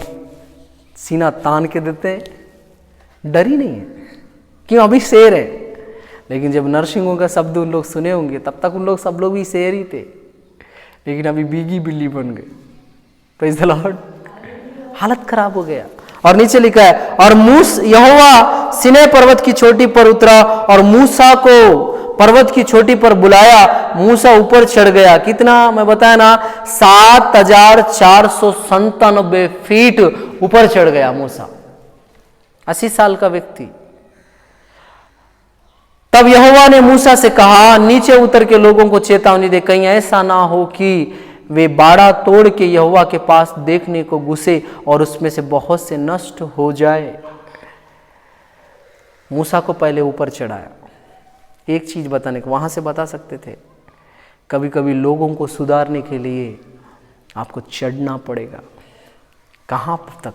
सीना तान के देते हैं, डर ही नहीं है, क्यों? अभी शेर है। लेकिन जब नरसिंहों का शब्द उन लोग सुने होंगे, तब तक उन लोग सब लोग भी शेर ही थे, लेकिन अभी बीगी बिल्ली बन गए। Praise the Lord. हालत खराब हो गया। और नीचे लिखा है, और यहोवा सीनै पर्वत की चोटी पर उतरा और मूसा को पर्वत की चोटी पर बुलाया। मूसा ऊपर चढ़ गया। कितना? मैं बताया ना, 7497 फीट ऊपर चढ़ गया मूसा, 80 साल का व्यक्ति। तब यहोवा ने मूसा से कहा, नीचे उतर के लोगों को चेतावनी दे, कहीं ऐसा ना हो कि वे बाड़ा तोड़ के यहोवा के पास देखने को घुसे और उसमें से बहुत से नष्ट हो जाए। मूसा को पहले ऊपर चढ़ाया। एक चीज बताने को, वहां से बता सकते थे, कभी कभी लोगों को सुधारने के लिए आपको चढ़ना पड़ेगा। कहां तक?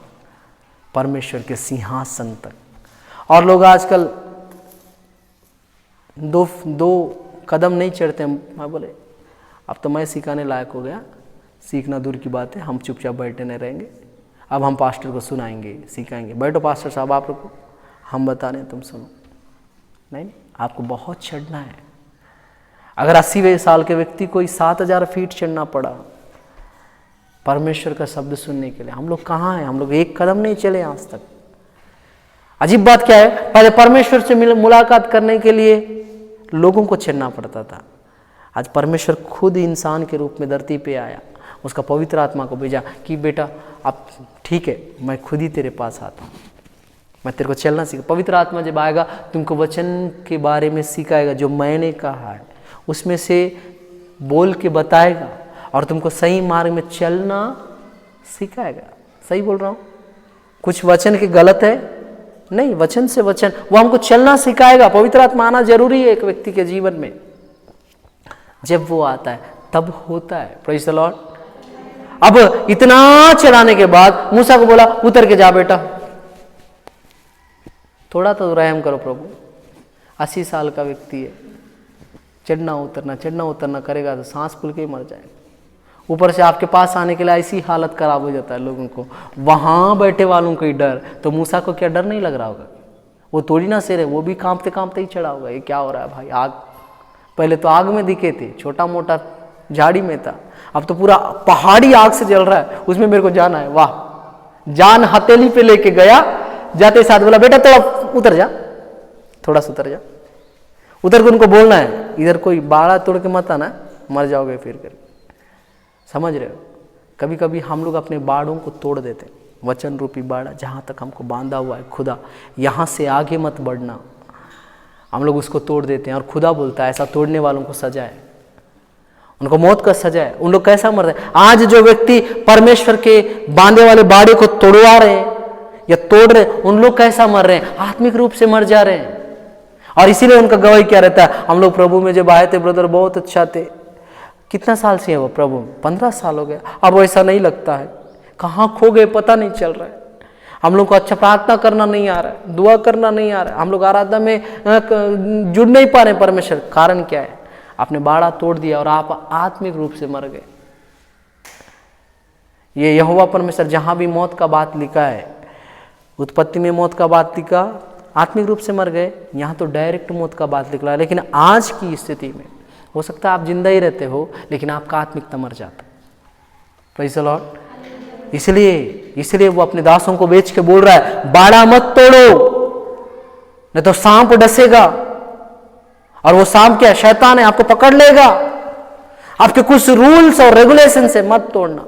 परमेश्वर के सिंहासन तक। और लोग आजकल दो कदम नहीं चढ़ते। मैं बोले, अब तो मैं सिखाने लायक हो गया, सीखना दूर की बात है, हम चुपचाप बैठे नहीं रहेंगे, अब हम पास्टर को सुनाएंगे, सिखाएंगे। बैठो पास्टर साहब, आप लोग हम बता रहे हैं, तुम सुनो। नहीं, आपको बहुत चढ़ना है। अगर 80 साल के व्यक्ति को 7000 फीट चढ़ना पड़ा परमेश्वर का शब्द सुनने के लिए, हम लोग कहाँ हैं? हम लोग एक कदम नहीं चले आज तक। अजीब बात क्या है, पहले परमेश्वर से मुलाकात करने के लिए लोगों को चढ़ना पड़ता था। आज परमेश्वर खुद इंसान के रूप में धरती पे आया, उसका पवित्र आत्मा को भेजा कि बेटा अब ठीक है, मैं खुद ही तेरे पास आता हूँ, मैं तेरे को चलना सीखा। पवित्र आत्मा जब आएगा, तुमको वचन के बारे में सिखाएगा, जो मैंने कहा है उसमें से बोल के बताएगा और तुमको सही मार्ग में चलना सिखाएगा। सही बोल रहा हूँ? कुछ वचन के गलत है नहीं, वचन से वचन वो हमको चलना सिखाएगा। पवित्र आत्मा आना जरूरी है एक व्यक्ति के जीवन में। जब वो आता है तब होता है। Praise the Lord. अब इतना चलाने के बाद मूसा को बोला, उतर के जा बेटा, थोड़ा तो रहम करो प्रभु। 80 साल का व्यक्ति है, चढ़ना उतरना करेगा तो सांस फूल के ही मर जाएगा। ऊपर से आपके पास आने के लिए ऐसी हालत खराब हो जाता है लोगों को, वहां बैठे वालों को ही डर। तो मूसा को क्या डर नहीं लग रहा होगा? वो थोड़ी ना शेर है, वो भी कांपते कांपते ही चढ़ा होगा। ये क्या हो रहा है भाई? आग, पहले तो आग में दिखे थे, छोटा मोटा झाड़ी में था, अब तो पूरा पहाड़ी आग से जल रहा है, उसमें मेरे को जाना है। वाह, जान हथेली पे लेके गया, जाते साथ बोला बेटा थोड़ा उतर जा, थोड़ा सा उतर जा, उतर के उनको बोलना है इधर कोई बाड़ा तोड़ के मत आना, मर जाओगे फिर कर। समझ रहे हो? कभी कभी हम लोग अपने बाड़ों को तोड़ देते, वचन रूपी बाड़ा जहाँ तक हमको बांधा हुआ है, खुदा यहाँ से आगे मत बढ़ना, हम लोग उसको तोड़ देते हैं। और खुदा बोलता है ऐसा तोड़ने वालों को सजा है, उनको मौत का सजा है। उन लोग कैसा मर रहे हैं? आज जो व्यक्ति परमेश्वर के बांधे वाले बाड़े को तोड़वा रहे हैं या तोड़ रहे हैं, उन लोग कैसा मर रहे हैं? आत्मिक रूप से मर जा रहे हैं। और इसीलिए उनका गवाही क्या रहता है? हम लोग प्रभु में जब आए थे ब्रदर बहुत अच्छा थे। कितना साल से है वो प्रभु? 15 साल हो गया। अब वैसा नहीं लगता है, कहाँ खो गए पता नहीं चल रहा है। हम लोग को अच्छा प्रार्थना करना नहीं आ रहा है, दुआ करना नहीं आ रहा है, हम लोग आराधना में जुड़ नहीं पा रहे परमेश्वर। कारण क्या है? आपने बाड़ा तोड़ दिया और आप आत्मिक रूप से मर गए। ये यहोवा परमेश्वर जहां भी मौत का बात लिखा है, उत्पत्ति में मौत का बात लिखा, आत्मिक रूप से मर गए। यहाँ तो डायरेक्ट मौत का बात लिखा है। लेकिन आज की स्थिति में हो सकता है आप जिंदा ही रहते हो, लेकिन आपका आत्मिकता मर जाता। Praise the Lord. इसलिए वो अपने दासों को बेच के बोल रहा है बाड़ा मत तोड़ो, नहीं तो सांप डसेगा। और वो सांप क्या है? शैतान है, आपको पकड़ लेगा। आपके कुछ रूल्स और रेगुलेशन से मत तोड़ना।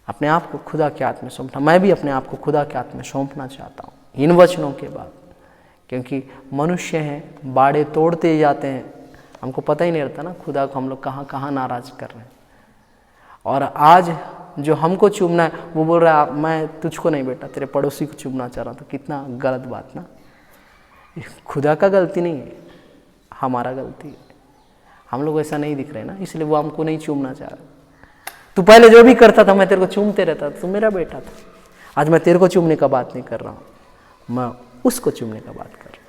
अपने आप को खुदा के हाथ में सौंपना। मैं भी अपने आप को खुदा के हाथ में सौंपना चाहता हूँ इन वचनों के बाद, क्योंकि मनुष्य हैं, बाड़े तोड़ते जाते हैं, हमको पता ही नहीं रहता ना खुदा को हम लोग कहाँ कहाँ नाराज कर रहे हैं। और आज जो हमको चूमना है वो बोल रहा है मैं तुझको नहीं बेटा, तेरे पड़ोसी को चूमना चाह रहा हूँ। तो कितना गलत बात ना। खुदा का गलती नहीं है, हमारा गलती है। हम लोग ऐसा नहीं दिख रहे ना, इसलिए वो हमको नहीं चूमना चाह रहा। तू पहले जो भी करता था मैं तेरे को चूमते रहता था, तू मेरा बेटा था। आज मैं तेरे को चूमने का बात नहीं कर रहा हूँ, मैं उसको चूमने का बात कर रहा हूँ।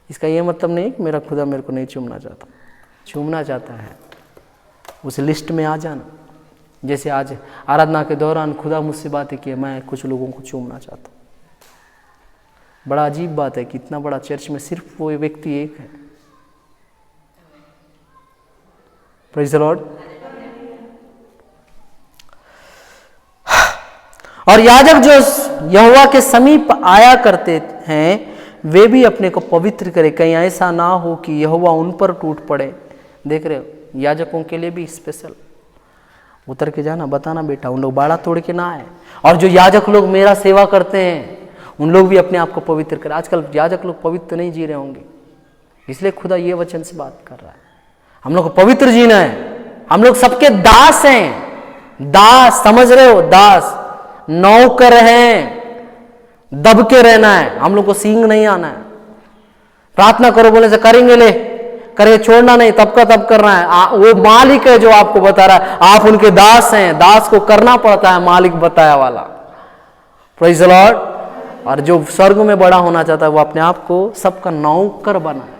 इसका ये मतलब नहीं कि मेरा खुदा मेरे को नहीं चूमना चाहता, चूमना चाहता है। उस लिस्ट में आ जाना। जैसे आज आराधना के दौरान खुदा मुझसे बातें की, मैं कुछ लोगों को चूमना चाहता हूँ। बड़ा अजीब बात है कि इतना बड़ा चर्च में सिर्फ वो व्यक्ति एक है। Praise the Lord. और याजक जो यहोवा के समीप आया करते हैं वे भी अपने को पवित्र करे, कहीं ऐसा ना हो कि यहोवा उन पर टूट पड़े। देख रहे हो, याजकों के लिए भी स्पेशल उतर के जाना, बताना बेटा उन लोग बाड़ा तोड़ के ना आए। और जो याजक लोग मेरा सेवा करते हैं उन लोग भी अपने आप को पवित्र करें। आजकल याजक लोग पवित्र नहीं जी रहे होंगे, इसलिए खुदा ये वचन से बात कर रहा है। हम लोग को पवित्र जीना है। हम लोग सबके दास हैं। दास, समझ रहे हो? दास, नौकर हैं। दब के रहना है, हम लोग को सींग नहीं आना है। प्रार्थना करो बोले से करेंगे, ले करे छोड़ना नहीं, तब का तब करना है। वो मालिक है जो आपको बता रहा है, आप उनके दास हैं। दास को करना पड़ता है मालिक बताया वाला। Praise the Lord. और जो स्वर्ग में बड़ा होना चाहता है वो अपने आप को सबका नौकर बना है,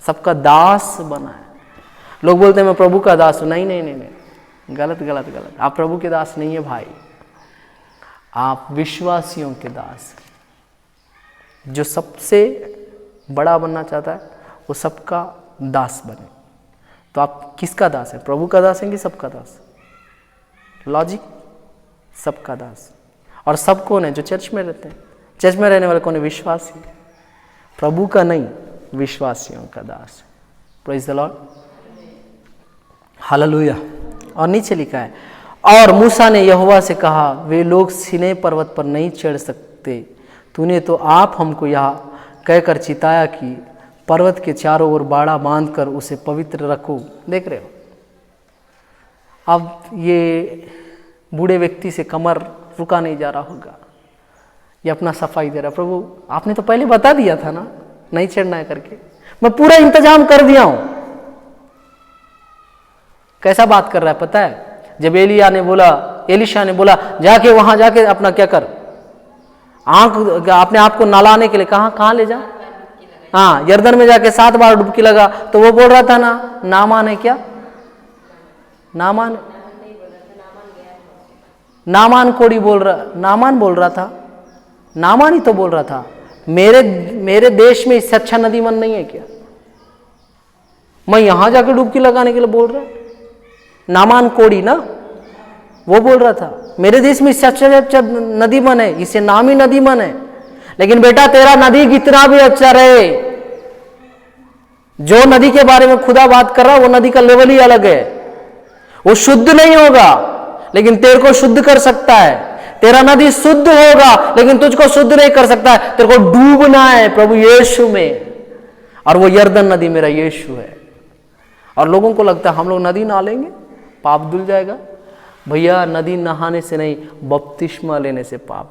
सबका दास बना है। लोग बोलते हैं मैं प्रभु का दास हूं। नहीं नहीं नहीं नहीं, गलत गलत गलत। आप प्रभु के दास नहीं है भाई, आप विश्वासियों के दास। जो सबसे बड़ा बनना चाहता है वो सबका दास बने। तो आप किसका दास है? प्रभु का दास है कि सबका दास? लॉजिक, सबका दास। और सब कौन है? जो चर्च में रहते हैं। चर्च में रहने वाले कौन है? विश्वासी। प्रभु का नहीं, विश्वासियों का दास। Praise the lord, hallelujah. और नीचे लिखा है और मूसा ने यहोवा से कहा वे लोग सीनै पर्वत पर नहीं चढ़ सकते, तूने तो आप हमको यहाँ कहकर चिताया कि पर्वत के चारों ओर बाड़ा बांधकर उसे पवित्र रखो। देख रहे हो, अब ये बूढ़े व्यक्ति से कमर रुका नहीं जा रहा होगा, ये अपना सफाई दे रहा। प्रभु आपने तो पहले बता दिया था ना नहीं चढ़ना है करके, मैं पूरा इंतजाम कर दिया हूं। कैसा बात कर रहा है पता है? जब एलिशा ने बोला जाके वहां जाके अपना क्या कर, आंख अपने आप को नहलाने के लिए कहाँ ले जा, हाँ यर्दन में जाके 7 बार डुबकी लगा। तो वो बोल रहा था ना, नामान है क्या, नामान कोड़ी बोल रहा, नामान बोल रहा था, नामान ही तो बोल रहा था मेरे देश में इससे अच्छा नदीमन नहीं है क्या, मैं यहां जाके डुबकी लगाने के लिए बोल रहा। नामान कोड़ी ना वो बोल रहा था। मेरे देश में इससे अच्छा नदीमन है, इसे नाम ही नदीमन है। लेकिन बेटा तेरा नदी कितना भी अच्छा रहे, जो नदी के बारे में खुदा बात कर रहा है वो नदी का लेवल ही अलग है। वो शुद्ध नहीं होगा लेकिन तेरे को शुद्ध कर सकता है। तेरा नदी शुद्ध होगा लेकिन तुझको शुद्ध नहीं कर सकता है। तेरे को डूबना है प्रभु यीशु में, और वो यर्दन नदी मेरा यीशु है। और लोगों को लगता है हम लोग नदी नहा लेंगे पाप धुल जाएगा। भैया नदी नहाने से नहीं, बपतिस्मा लेने से पाप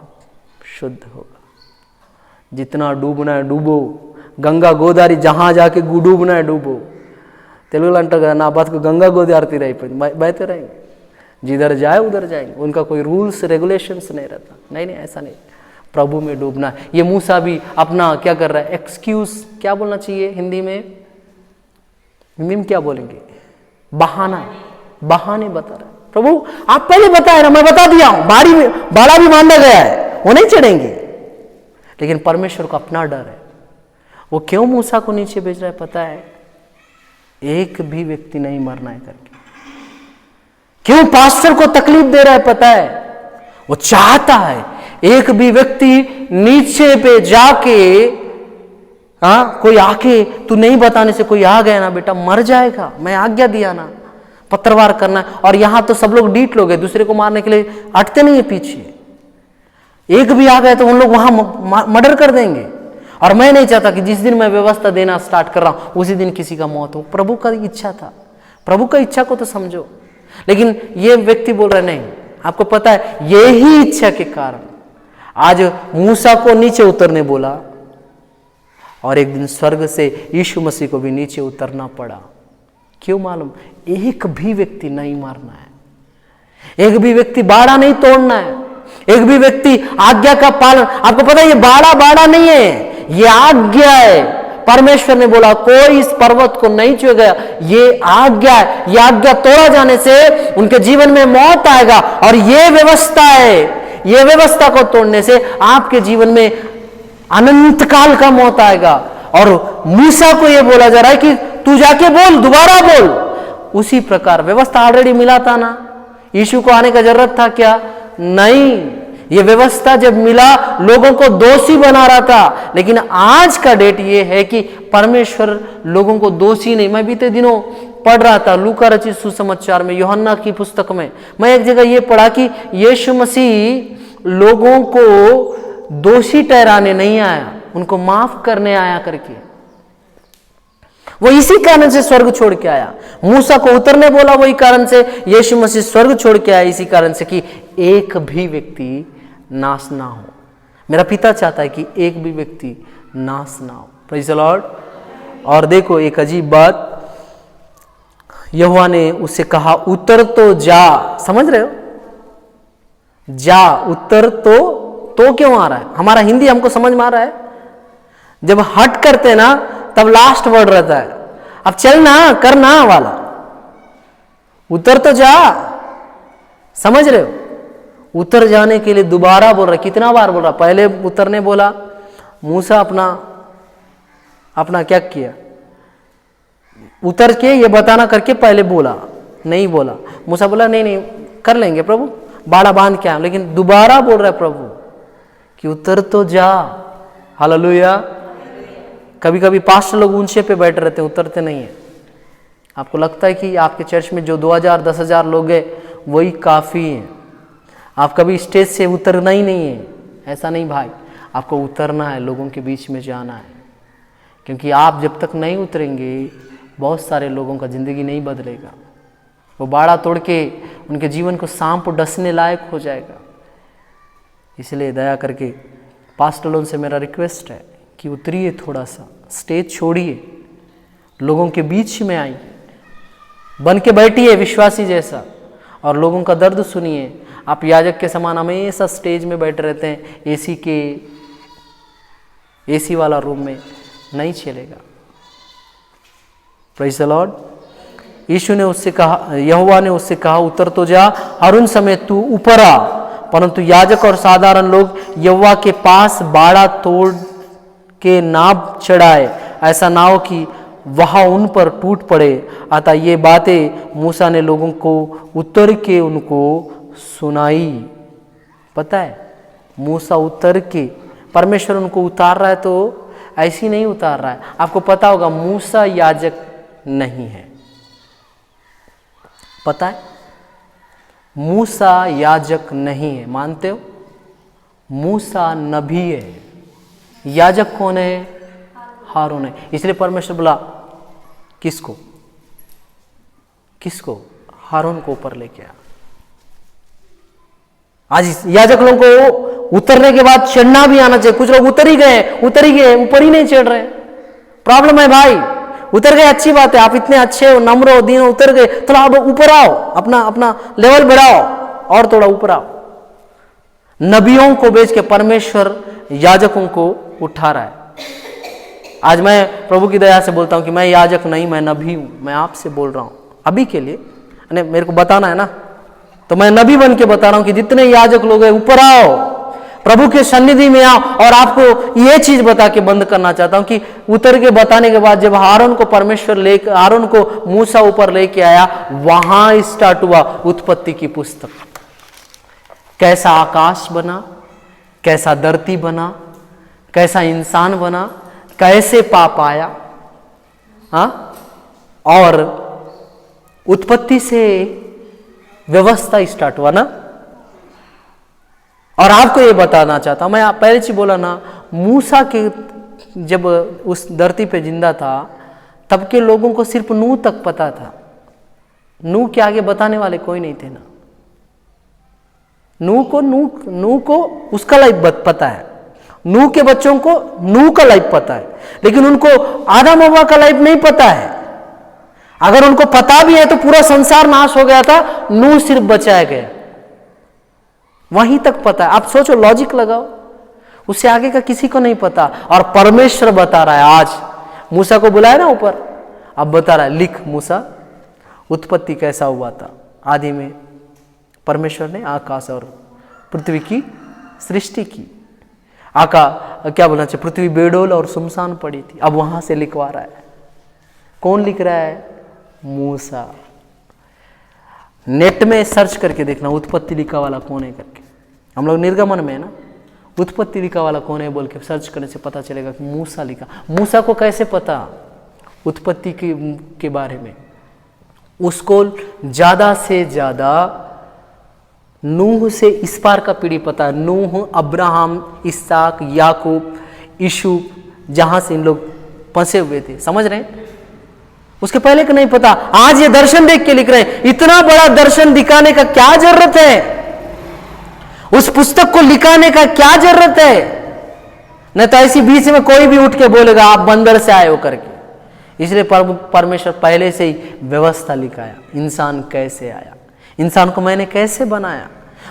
शुद्ध होगा। जितना डूबना है डूबो, गंगा गोदावरी जहां जाके डूबना है डूबो। तेलुगु अंटर ना बात को गंगा गोदावरी रही बहते रहेंगे, जिधर जाए उधर जाएंगे। उनका कोई रूल्स रेगुलेशंस नहीं रहता। नहीं नहीं, ऐसा नहीं, प्रभु में डूबना है। ये मूसा भी अपना क्या कर रहा है, एक्सक्यूज क्या बोलना चाहिए हिंदी में क्या बोलेंगे, बहाने बता रहे। प्रभु आप पहले बताए ना, मैं बता दिया हूं, बाड़ा भी माना गया है, वो नहीं चढ़ेंगे। लेकिन परमेश्वर को अपना डर है। वो क्यों मूसा को नीचे भेज रहा है पता है, एक भी व्यक्ति नहीं मरना है करके। क्यों पास्टर को तकलीफ दे रहा है पता है, वो चाहता है एक भी व्यक्ति नीचे पे जाके कोई आके तू नहीं बताने से कोई आ गया ना बेटा मर जाएगा, मैं आज्ञा दिया ना, पत्रवार करना है। और यहां तो सब लोग डीट लोग हैं, दूसरे को मारने के लिए हटते नहीं है पीछे। एक भी आ गए तो उन लोग वहां मर्डर कर देंगे। और मैं नहीं चाहता कि जिस दिन मैं व्यवस्था देना स्टार्ट कर रहा हूं उसी दिन किसी का मौत हो। प्रभु का इच्छा था, प्रभु का इच्छा को तो समझो। लेकिन ये व्यक्ति बोल रहे नहीं, आपको पता है यही इच्छा के कारण आज मूसा को नीचे उतरने बोला, और एक दिन स्वर्ग से यीशु मसीह को भी नीचे उतरना पड़ा। क्यों मालूम, एक भी व्यक्ति नहीं मारना है, एक भी व्यक्ति बाड़ा नहीं तोड़ना है, एक भी व्यक्ति आज्ञा का पालन। आपको पता है ये बाड़ा नहीं है, ये आज्ञा है। परमेश्वर ने बोला कोई इस पर्वत को नहीं छुएगा, ये आज्ञा है। ये आज्ञा तोड़ा जाने से उनके जीवन में मौत आएगा, और ये व्यवस्था है। ये व्यवस्था को तोड़ने से आपके जीवन में अनंत काल का मौत आएगा। और मूसा को यह बोला जा रहा है कि तू जाके बोल, दोबारा बोल। उसी प्रकार व्यवस्था ऑलरेडी मिला था ना, यीशु को आने का जरूरत था क्या? नहीं। ये व्यवस्था जब मिला लोगों को दोषी बना रहा था, लेकिन आज का डेट ये है कि परमेश्वर लोगों को दोषी नहीं। मैं बीते दिनों पढ़ रहा था लूका रचित सुसमाचार में, यूहन्ना की पुस्तक में, मैं एक जगह ये पढ़ा कि यीशु मसीह लोगों को दोषी ठहराने नहीं आया, उनको माफ करने आया करके। वो इसी कारण से स्वर्ग छोड़ के आया। मूसा को उतरने बोला, वही कारण से यीशु मसीह स्वर्ग छोड़ के आया, इसी कारण से कि एक भी व्यक्ति नाश ना हो। मेरा पिता चाहता है कि एक भी व्यक्ति नाश ना हो। Praise the Lord. और देखो एक अजीब बात, यहोवा ने उससे कहा उतर तो जा। समझ रहे हो, जा, उत्तर तो क्यों आ रहा है? हमारा हिंदी हमको समझ में आ रहा है, जब हट करते ना तब लास्ट वर्ड रहता है, अब चलना करना वाला, उतर तो जा। समझ रहे हो, उतर जाने के लिए दोबारा बोल रहा। कितना बार बोल रहा? पहले उतरने बोला, मूसा अपना क्या किया, उतर के ये बताना करके पहले बोला, नहीं बोला। मूसा बोला नहीं कर लेंगे प्रभु, बाड़ा बांध के आए। लेकिन दोबारा बोल रहा है प्रभु कि उतर तो जा। हालेलुया। कभी कभी पास्टर लोग ऊंचे पे बैठे रहते हैं, उतरते नहीं है। आपको लगता है कि आपके चर्च में जो 2000 10,000 लोग हैं वही काफ़ी है, आप कभी स्टेज से उतरना ही नहीं है। ऐसा नहीं भाई, आपको उतरना है, लोगों के बीच में जाना है। क्योंकि आप जब तक नहीं उतरेंगे बहुत सारे लोगों का ज़िंदगी नहीं बदलेगा। वो बाड़ा तोड़ के उनके जीवन को सांप डसने लायक हो जाएगा। इसलिए दया करके पास्टरों से मेरा रिक्वेस्ट है कि उतरिए, थोड़ा सा स्टेज छोड़िए, लोगों के बीच में आइए, बन के बैठिए विश्वासी जैसा, और लोगों का दर्द सुनिए। आप याजक के समान हमेशा स्टेज में बैठे रहते हैं, एसी वाला रूम में नहीं चलेगा। Praise the Lord. यीशु ने उससे कहा, यहोवा ने उससे कहा उतर तो जा, और उन समय तू ऊपर आ। परंतु याजक और साधारण लोग यहोवा के पास बाड़ा तोड़ के नाव चढ़ाए, ऐसा ना हो कि वह उन पर टूट पड़े। अतः ये बातें मूसा ने लोगों को उतर के उनको सुनाई। पता है, मूसा उतर के, परमेश्वर उनको उतार रहा है तो ऐसी नहीं उतार रहा है। आपको पता होगा मूसा याजक नहीं है, पता है, मूसा याजक नहीं है, मानते हो? मूसा नबी है, याजक कौन है? हारून है। इसलिए परमेश्वर बोला किसको? किसको? हारून को ऊपर लेके आ। आज याजक लोगों को उतरने के बाद चढ़ना भी आना चाहिए। कुछ लोग उतर ही गए, ऊपर ही नहीं चढ़ रहे। प्रॉब्लम है भाई। उतर गए अच्छी बात है, आप इतने अच्छे हो, नम्र हो, दीन हो, उतर गए, थोड़ा अब ऊपर आओ, अपना लेवल बढ़ाओ और थोड़ा ऊपर आओ। नबियों को भेज के परमेश्वर याजकों को उठा रहा है। आज मैं प्रभु की दया से बोलता हूं कि मैं याजक नहीं, मैं नबी हूं। मैं आपसे बोल रहा हूं अभी के लिए, मेरे को बताना है ना, तो मैं नबी बन के बता रहा हूं कि जितने याजक लोग हैं ऊपर आओ, प्रभु के सन्निधि में आओ। और आपको ये चीज बता के बंद करना चाहता हूं कि उतर के बताने के बाद जब हारून को परमेश्वर लेकर, हारून को मूसा ऊपर लेके आया, वहां स्टार्ट हुआ उत्पत्ति की पुस्तक। कैसा आकाश बना, कैसा धरती बना, कैसा इंसान बना, कैसे पाप आया, हाँ? और उत्पत्ति से व्यवस्था स्टार्ट हुआ ना। और आपको ये बताना चाहता हूं, मैं पहले ही बोला ना, मूसा के जब उस धरती पे जिंदा था तब के लोगों को सिर्फ नूह तक पता था। नूह के आगे बताने वाले कोई नहीं थे ना। नूह को उसका लाइफ पता है, नूह के बच्चों को नूह का लाइफ पता है, लेकिन उनको आदम हव्वा का लाइफ नहीं पता है। अगर उनको पता भी है तो पूरा संसार नाश हो गया था, नूह सिर्फ बचाया गया, वहीं तक पता है। आप सोचो, लॉजिक लगाओ, उससे आगे का किसी को नहीं पता। और परमेश्वर बता रहा है, आज मूसा को बुलाया ना ऊपर, अब बता रहा है, लिख मूसा उत्पत्ति कैसा हुआ था। आदि में परमेश्वर ने आकाश और पृथ्वी की सृष्टि की। क्या बोलना चाहिए, पृथ्वी बेडोल और सुमसान पड़ी थी। अब वहां से लिखवा रहा है। कौन लिख रहा है? मूसा। नेट में सर्च करके देखना उत्पत्ति लिखा वाला कौन है करके। हम लोग निर्गमन में है ना, उत्पत्ति लिखा वाला कौन है बोल के सर्च करने से पता चलेगा कि मूसा लिखा। मूसा को कैसे पता उत्पत्ति के बारे में? उसको ज्यादा से ज्यादा नूह से इस पार का पीढ़ी पता है। नूह, अब्राहम, इसहाक, याकूब, यूसुफ, जहां से इन लोग फंसे हुए थे, समझ रहे हैं? उसके पहले का नहीं पता। आज ये दर्शन देख के लिख रहे हैं। इतना बड़ा दर्शन दिखाने का क्या जरूरत है? उस पुस्तक को लिखाने का क्या जरूरत है? नहीं तो ऐसी बीच में कोई भी उठ के बोलेगा आप बंदर से आए हो करके। इसलिए परमेश्वर पहले से ही व्यवस्था लिखाया, इंसान कैसे आया, इंसान को मैंने कैसे बनाया,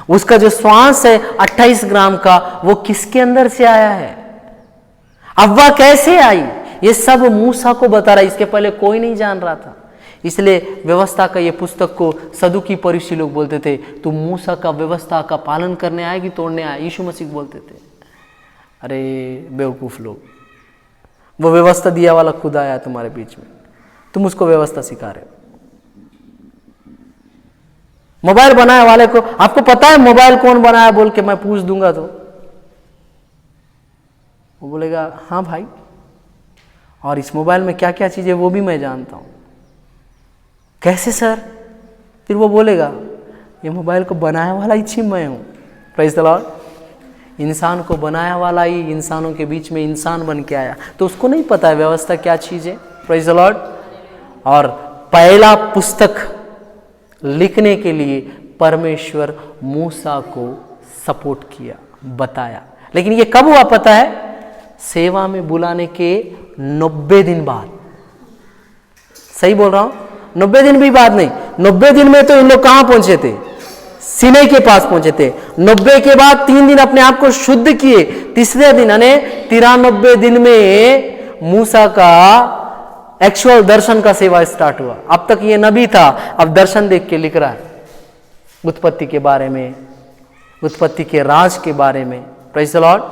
उसका जो श्वास है 28 ग्राम का, वो किसके अंदर से आया है, अव्वा कैसे आई, ये सब मूसा को बता रहा है। इसके पहले कोई नहीं जान रहा था। इसलिए व्यवस्था का ये पुस्तक को सदुकी फरीसी लोग बोलते थे, तू मूसा का व्यवस्था का पालन करने आएगी, तोड़ने आए। यीशु मसीह बोलते थे, अरे बेवकूफ लोग, वो व्यवस्था दिया वाला खुद आया तुम्हारे बीच में, तुम उसको व्यवस्था सिखा रहे हो। मोबाइल बनाने वाले को आपको पता है मोबाइल कौन बनाया बोल के मैं पूछ दूंगा तो वो बोलेगा हाँ भाई, और इस मोबाइल में क्या क्या चीजें वो भी मैं जानता हूं। कैसे सर? फिर वो बोलेगा ये मोबाइल को बनाने वाला ही मैं हूं। Praise the Lord. इंसान को बनाया वाला ही इंसानों के बीच में इंसान बन के आया, तो उसको नहीं पता है व्यवस्था क्या चीज है। Praise the Lord. और पहला पुस्तक लिखने के लिए परमेश्वर मूसा को सपोर्ट किया, बताया। लेकिन ये कब हुआ पता है? सेवा में बुलाने के 90 दिन बाद। सही बोल रहा हूं? 90 दिन भी बाद नहीं, 90 दिन में तो इन लोग कहां पहुंचे थे? सीनै के पास पहुंचे थे। 90 के बाद 3 दिन अपने आप को शुद्ध किए, तीसरे दिन यानी 93 दिन में मूसा का एक्चुअल दर्शन का सेवा स्टार्ट हुआ। अब तक ये नबी था, अब दर्शन देख के लिख रहा है उत्पत्ति के बारे में, उत्पत्ति के राज के बारे में। Praise the Lord.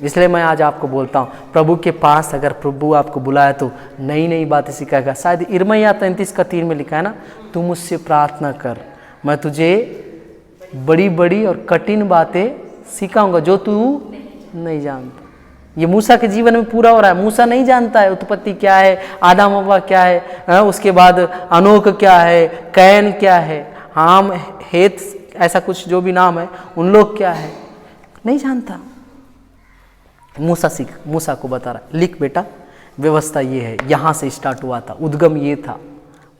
इसलिए मैं आज आपको बोलता हूं, प्रभु के पास अगर प्रभु आपको बुलाया तो नई नई बातें सिखाएगा। शायद यिर्मयाह 33:3 में लिखा है ना, तू मुझसे प्रार्थना कर, मैं तुझे बड़ी बड़ी और कठिन बातें सिखाऊंगा जो तू नहीं जानता। ये मूसा के जीवन में पूरा हो रहा है। मूसा नहीं जानता है उत्पत्ति क्या है, आदम हव्वा क्या है, उसके बाद अनोक क्या है, कैन क्या है, हाम, हेत, ऐसा कुछ जो भी नाम है, उन लोग क्या है, नहीं जानता। मूसा को बता रहा, लिख बेटा, व्यवस्था ये है, यहाँ से स्टार्ट हुआ था, उद्गम ये था।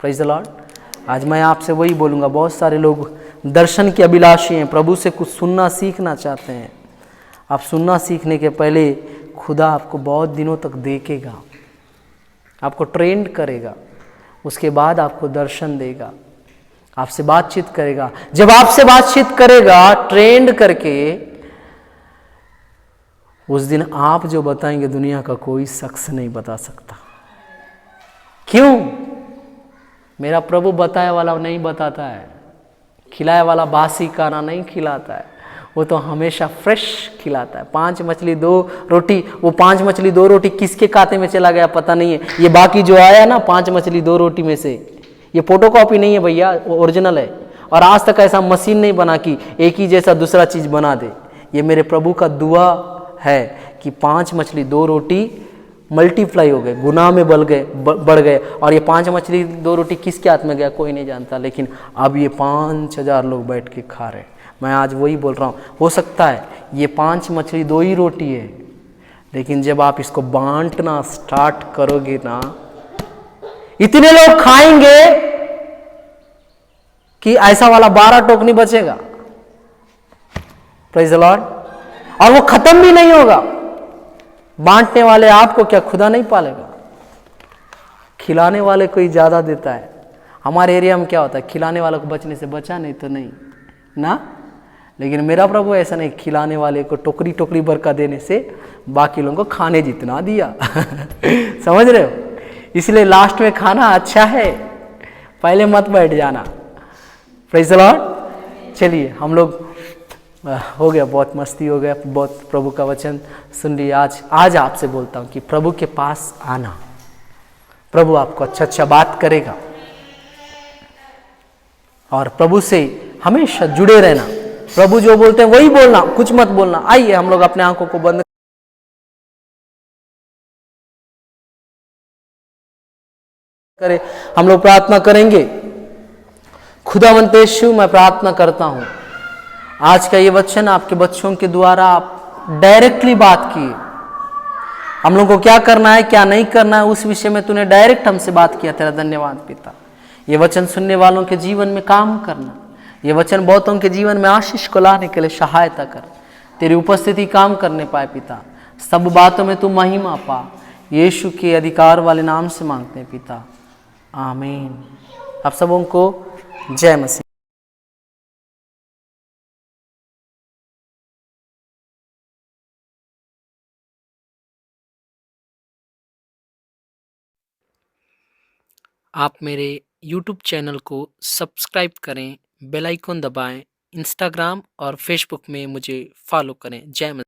Praise the Lord. आज मैं आपसे वही बोलूँगा, बहुत सारे लोग दर्शन के अभिलाषी हैं, प्रभु से कुछ सुनना सीखना चाहते हैं। आप सुनना सीखने के पहले खुदा आपको बहुत दिनों तक देखेगा, आपको ट्रेंड करेगा, उसके बाद आपको दर्शन देगा, आपसे बातचीत करेगा। जब आपसे बातचीत करेगा ट्रेंड करके, उस दिन आप जो बताएंगे दुनिया का कोई शख्स नहीं बता सकता। क्यों? मेरा प्रभु बताया वाला नहीं बताता है, खिलाया वाला बासी खाना नहीं खिलाता है, वो तो हमेशा फ्रेश खिलाता है। 5 मछली 2 रोटी, वो 5 मछली 2 रोटी किसके खाते में चला गया पता नहीं है। ये बाकी जो आया ना 5 मछली 2 रोटी में से, ये फोटोकॉपी नहीं है भैया, वो ओरिजिनल है। और आज तक ऐसा मशीन नहीं बना कि एक ही जैसा दूसरा चीज़ बना दे। ये मेरे प्रभु का दुआ है कि 5 मछली 2 रोटी मल्टीप्लाई हो गए, गुनाह में बढ़ गए। और ये 5 मछली 2 रोटी किसके हाथ में गया कोई नहीं जानता, लेकिन अब ये 5000 लोग बैठ के खा रहे हैं। मैं आज वही बोल रहा हूँ, हो सकता है ये 5 मछली 2 ही रोटी है, लेकिन जब आप इसको बांटना स्टार्ट करोगे ना, इतने लोग खाएंगे कि ऐसा वाला 12 टोक नहीं बचेगा। Praise the Lord. और वो खत्म भी नहीं होगा। बांटने वाले आपको क्या खुदा नहीं पालेगा? खिलाने वाले कोई ज्यादा देता है। हमारे एरिया में क्या होता है, खिलाने वाले को बचने से बचा, नहीं तो नहीं ना। लेकिन मेरा प्रभु ऐसा नहीं, खिलाने वाले को टोकरी टोकरी भर का देने से बाकी लोगों को खाने जितना दिया। समझ रहे हो? इसलिए लास्ट में खाना अच्छा है, पहले मत बैठ जाना। Praise the Lord. चलिए हम लोग, हो गया, बहुत मस्ती हो गया, बहुत प्रभु का वचन सुन लिया। आज आपसे बोलता हूँ कि प्रभु के पास आना, प्रभु आपको अच्छा बात करेगा, और प्रभु से हमेशा जुड़े रहना। प्रभु जो बोलते हैं वही बोलना, कुछ मत बोलना। आइए हम लोग अपने आंखों को बंद करें, हम लोग प्रार्थना करेंगे। खुदावंत यीशु, मैं प्रार्थना करता हूँ आज का ये वचन आपके बच्चों के द्वारा आप डायरेक्टली बात किए। हम लोग को क्या करना है क्या नहीं करना है उस विषय में तूने डायरेक्ट हमसे बात किया। तेरा धन्यवाद पिता। ये वचन सुनने वालों के जीवन में काम करना, ये वचन बहुतों के जीवन में आशीष को लाने के लिए सहायता कर। तेरी उपस्थिति काम करने पाए पिता, सब बातों में तू महिमा पा। यीशु के अधिकार वाले नाम से मांगते हैं पिता, आमीन। आप सबों को जय मसीह। आप मेरे YouTube चैनल को सब्सक्राइब करें, बेल आइकन दबाएं, इंस्टाग्राम और फेसबुक में मुझे फॉलो करें। जय मसीह।